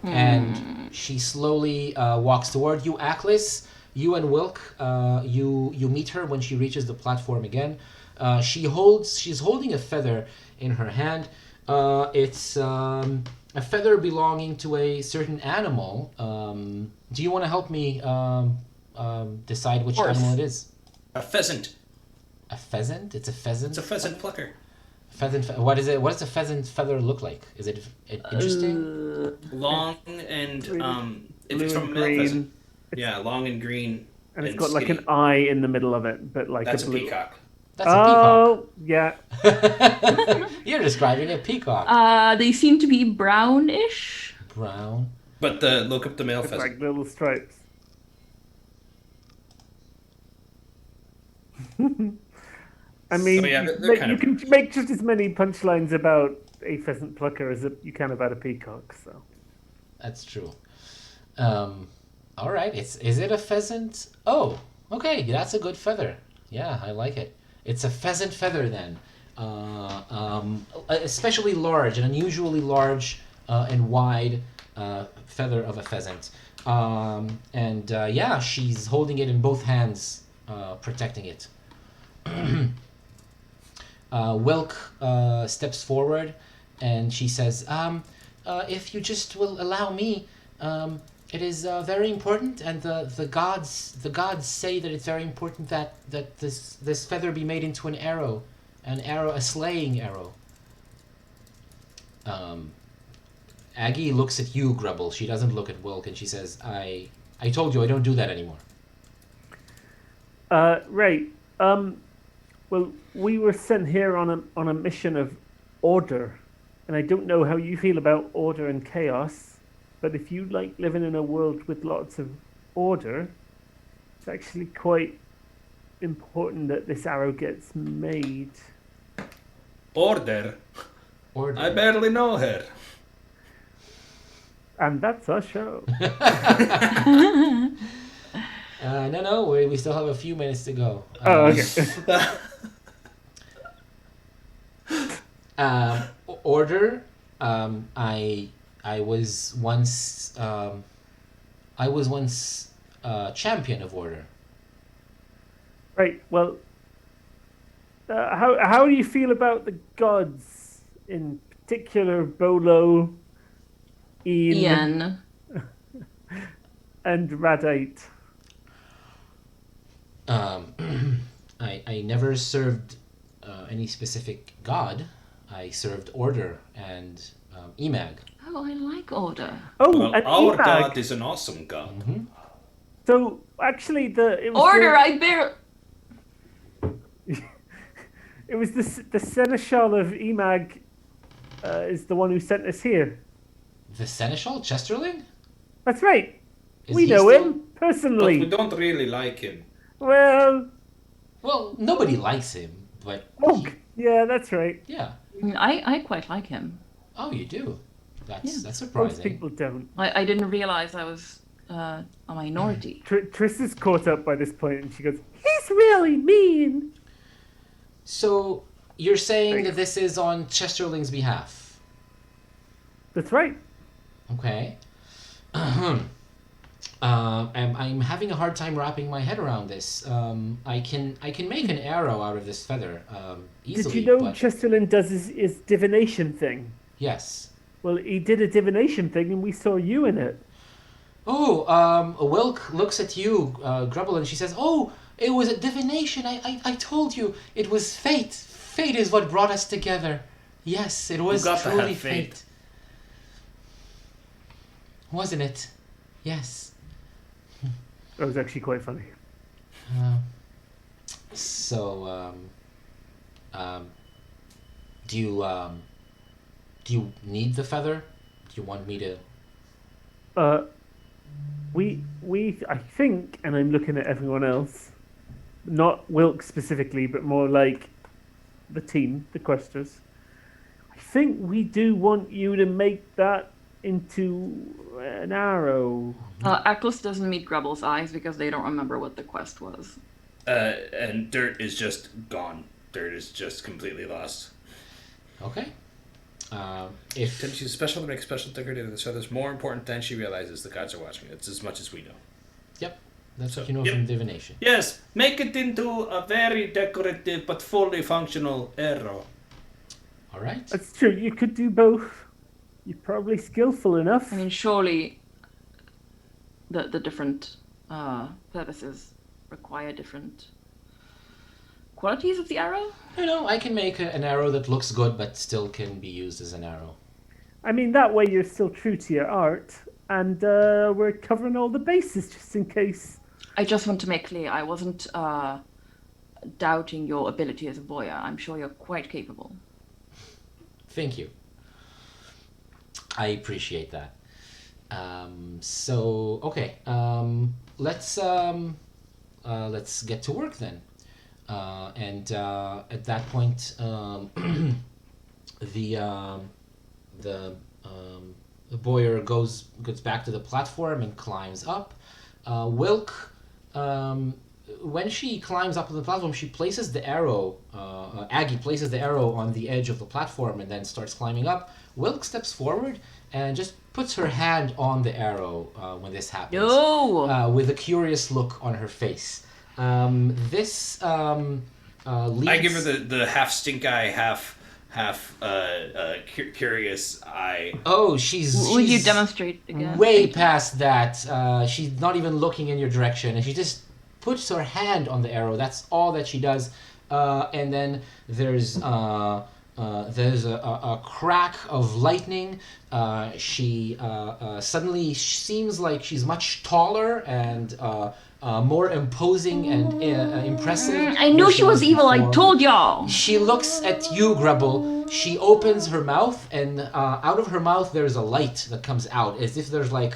And she slowly walks toward you, Aklis. You and Wilk, you meet her when she reaches the platform again. She's holding a feather in her hand. It's a feather belonging to a certain animal. Do you want to help me decide which course. animal it is? A pheasant. A pheasant? It's a pheasant? It's a pheasant plucker. What is it? What does a pheasant feather look like? Is it interesting? Long and if Blue it's from and a male green. pheasant. Yeah, long and green. And it's got like an skinny. eye in the middle of it, but like That's a a blue. peacock. That's a peacock. Oh, yeah. You're describing a peacock. They seem to be brownish. Brown. But look up the male With pheasant. like little stripes. I mean, Oh, yeah, they're kind you of- can make just as many punchlines about a pheasant plucker as you can about a peacock. So That's true. All right. Is it a pheasant? Oh, okay. That's a good feather. Yeah, I like it. It's a pheasant feather then. Especially large, an unusually large and wide feather of a pheasant. Yeah, she's holding it in both hands, protecting it. Wilk steps forward and she says, if you just will allow me, it is very important, and the gods say that it's very important that this feather be made into an arrow, a slaying arrow. Aggie looks at you, Grubble. She doesn't look at Wilk, and she says, I told you I don't do that anymore. right. Well, we were sent here on a mission of order, and I don't know how you feel about order and chaos. But if you like living in a world with lots of order, it's actually quite important that this arrow gets made. Order. Order. I barely know her. And that's our show. No, we still have a few minutes to go. Oh, okay. Order. I was once champion of order. Right. Well, how do you feel about the gods, in particular Bolo, Ian. and Radite? I never served any specific god. I served order and Emag. Oh, I like order. Oh, Well, and our Emag. god is an awesome god. Mm-hmm. So actually, it was Order, I bear. It was the seneschal of Emag is the one who sent us here. The seneschal, Chesterling? That's right. Is We he know still- him But personally. we don't really like him. Well, Well, nobody likes him, but oh, yeah, that's right. yeah. I quite like him. Oh, you do. That's Yeah. that's Most surprising. people don't. I didn't realize I was a minority. Triss is caught up by this point, and she goes, "He's really mean." So you're saying Thanks. that this is on Chesterling's behalf? That's right. Okay. I'm having a hard time wrapping my head around this. I can make an arrow out of this feather easily. Did you know but Chesterland does his divination thing? yes. Well, he did a divination thing, and we saw you in it. Oh, Wilk looks at you, Grubble, and she says, "Oh, it was a divination. I told you it was fate. Fate is what brought us together. Yes, it was got to have truly fate. fate. Wasn't it? Yes." That was actually quite funny. So, do you need the feather? Do you want me to? I think, and I'm looking at everyone else, not Wilk specifically, but more like the team, the questers. I think we do want you to make that into an arrow. Eccles doesn't meet Grubble's eyes because they don't remember what the quest was. And Dirt is just gone. Dirt is just completely lost. Okay. Didn't she special to make special decorative the feathers more important than she realizes the gods are watching? It's as much as we know. Yep, that's So, what you know yep. from divination. Yes, make it into a very decorative but fully functional arrow. All right. That's true. You could do both. You're probably skillful enough. I mean, surely the different purposes require different qualities of the arrow? I can make an arrow that looks good but still can be used as an arrow. I mean, that way you're still true to your art, and we're covering all the bases just in case. I just want to make clear, I wasn't doubting your ability as a bowyer. I'm sure you're quite capable. Thank you. I appreciate that. So okay, let's get to work then. And at that point, the Bowyer goes back to the platform and climbs up. Wilk, when she climbs up on the platform, she places the arrow. Aggie places the arrow on the edge of the platform and then starts climbing up. Wilk steps forward and just puts her hand on the arrow when this happens. No! With a curious look on her face. This leads... I give her the half stink eye, half curious eye. Oh, she's Would you demonstrate again? way past that. She's not even looking in your direction, and she just puts her hand on the arrow. That's all that she does. And then there's a crack of lightning. She suddenly seems like she's much taller and more imposing and impressive. I knew than she was evil, I before. told y'all! She looks at you, Grubble. She opens her mouth, and out of her mouth there's a light that comes out, as if there's like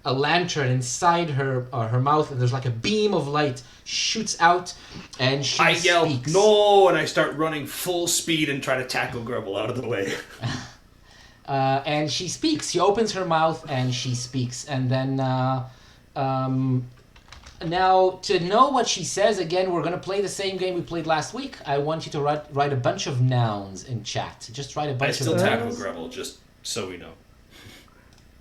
a lantern inside her mouth, and there's like a beam of light shoots out, and she I yell, speaks. "No!" and I start running full speed and try to tackle Grubble out of the way. And she speaks. She opens her mouth and she speaks, and then now, to know what she says, again, we're going to play the same game we played last week. I want you to write a bunch of nouns in chat. Just write a bunch I still of tackle nouns. Grubble, just so we know.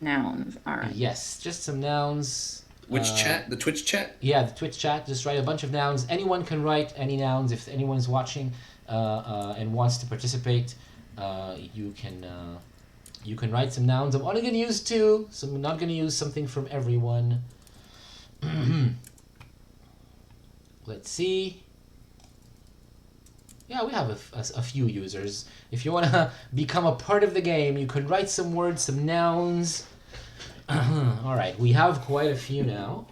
Nouns, alright. Yes, just some nouns. Which chat? The Twitch chat? Yeah, the Twitch chat. Just write a bunch of nouns. Anyone can write any nouns. If anyone's watching and wants to participate, you can write some nouns. I'm only going to use two, so I'm not going to use something from everyone. Let's see. Yeah, we have a few users. If you want to become a part of the game, you can write some words, some nouns. All right, we have quite a few now.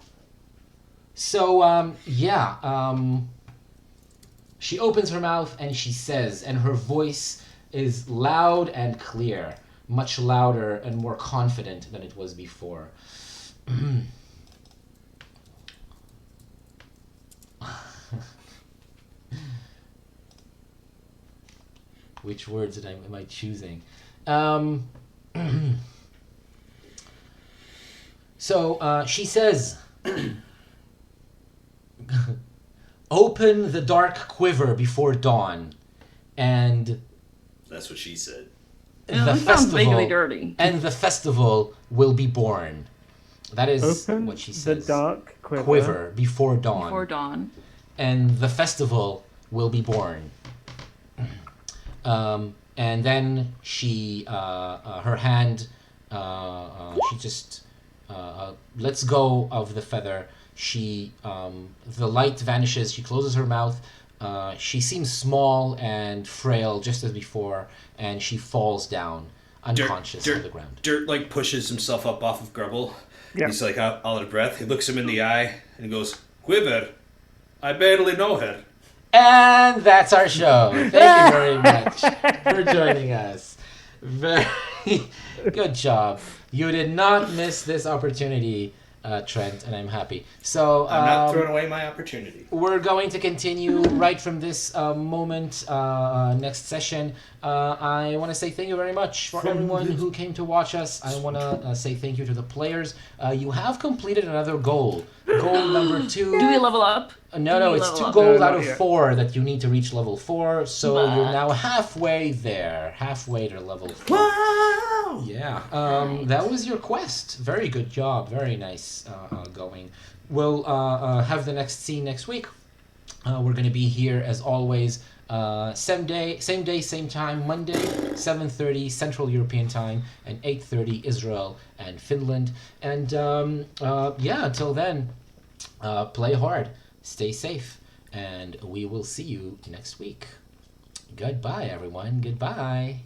So, she opens her mouth and she says, and her voice is loud and clear, much louder and more confident than it was before. Which words am I choosing? So she says, "Open the dark quiver before dawn, and That's what she said. Yeah, the that sounds vaguely festival dirty. and the festival will be born." That is Open what she the says. dark quiver. Quiver before dawn, Before dawn. and the festival will be born. And then she, her hand, she just lets go of the feather. She, the light vanishes. She closes her mouth. She seems small and frail, just as before, and she falls down, unconscious on the ground. Dirt like pushes himself up off of Grubble. Yeah. He's like all out of breath. He looks him in the eye and he goes, "Quiver, I barely know her." And that's our show. Thank you very much for joining us. Very good job. You did not miss this opportunity, Trent, and I'm happy. So I'm not throwing away my opportunity. we're going to continue right from this moment next session. I want to say thank you very much for everyone who came to watch us. I want to say thank you to the players. You have completed another goal. Goal number 2. Do we level up? No, it's level 2 up? goals No, out not of yet. 4 that you need to reach level 4. So But- you're now halfway there. Halfway to level 4. Wow! Yeah, that was your quest. Very good job. Very nice going. We'll have the next scene next week. We're going to be here, as always, Same day, same time, Monday, 7:30 Central European Time and 8:30 Israel and Finland. And until then, play hard, stay safe, and we will see you next week. Goodbye, everyone. Goodbye.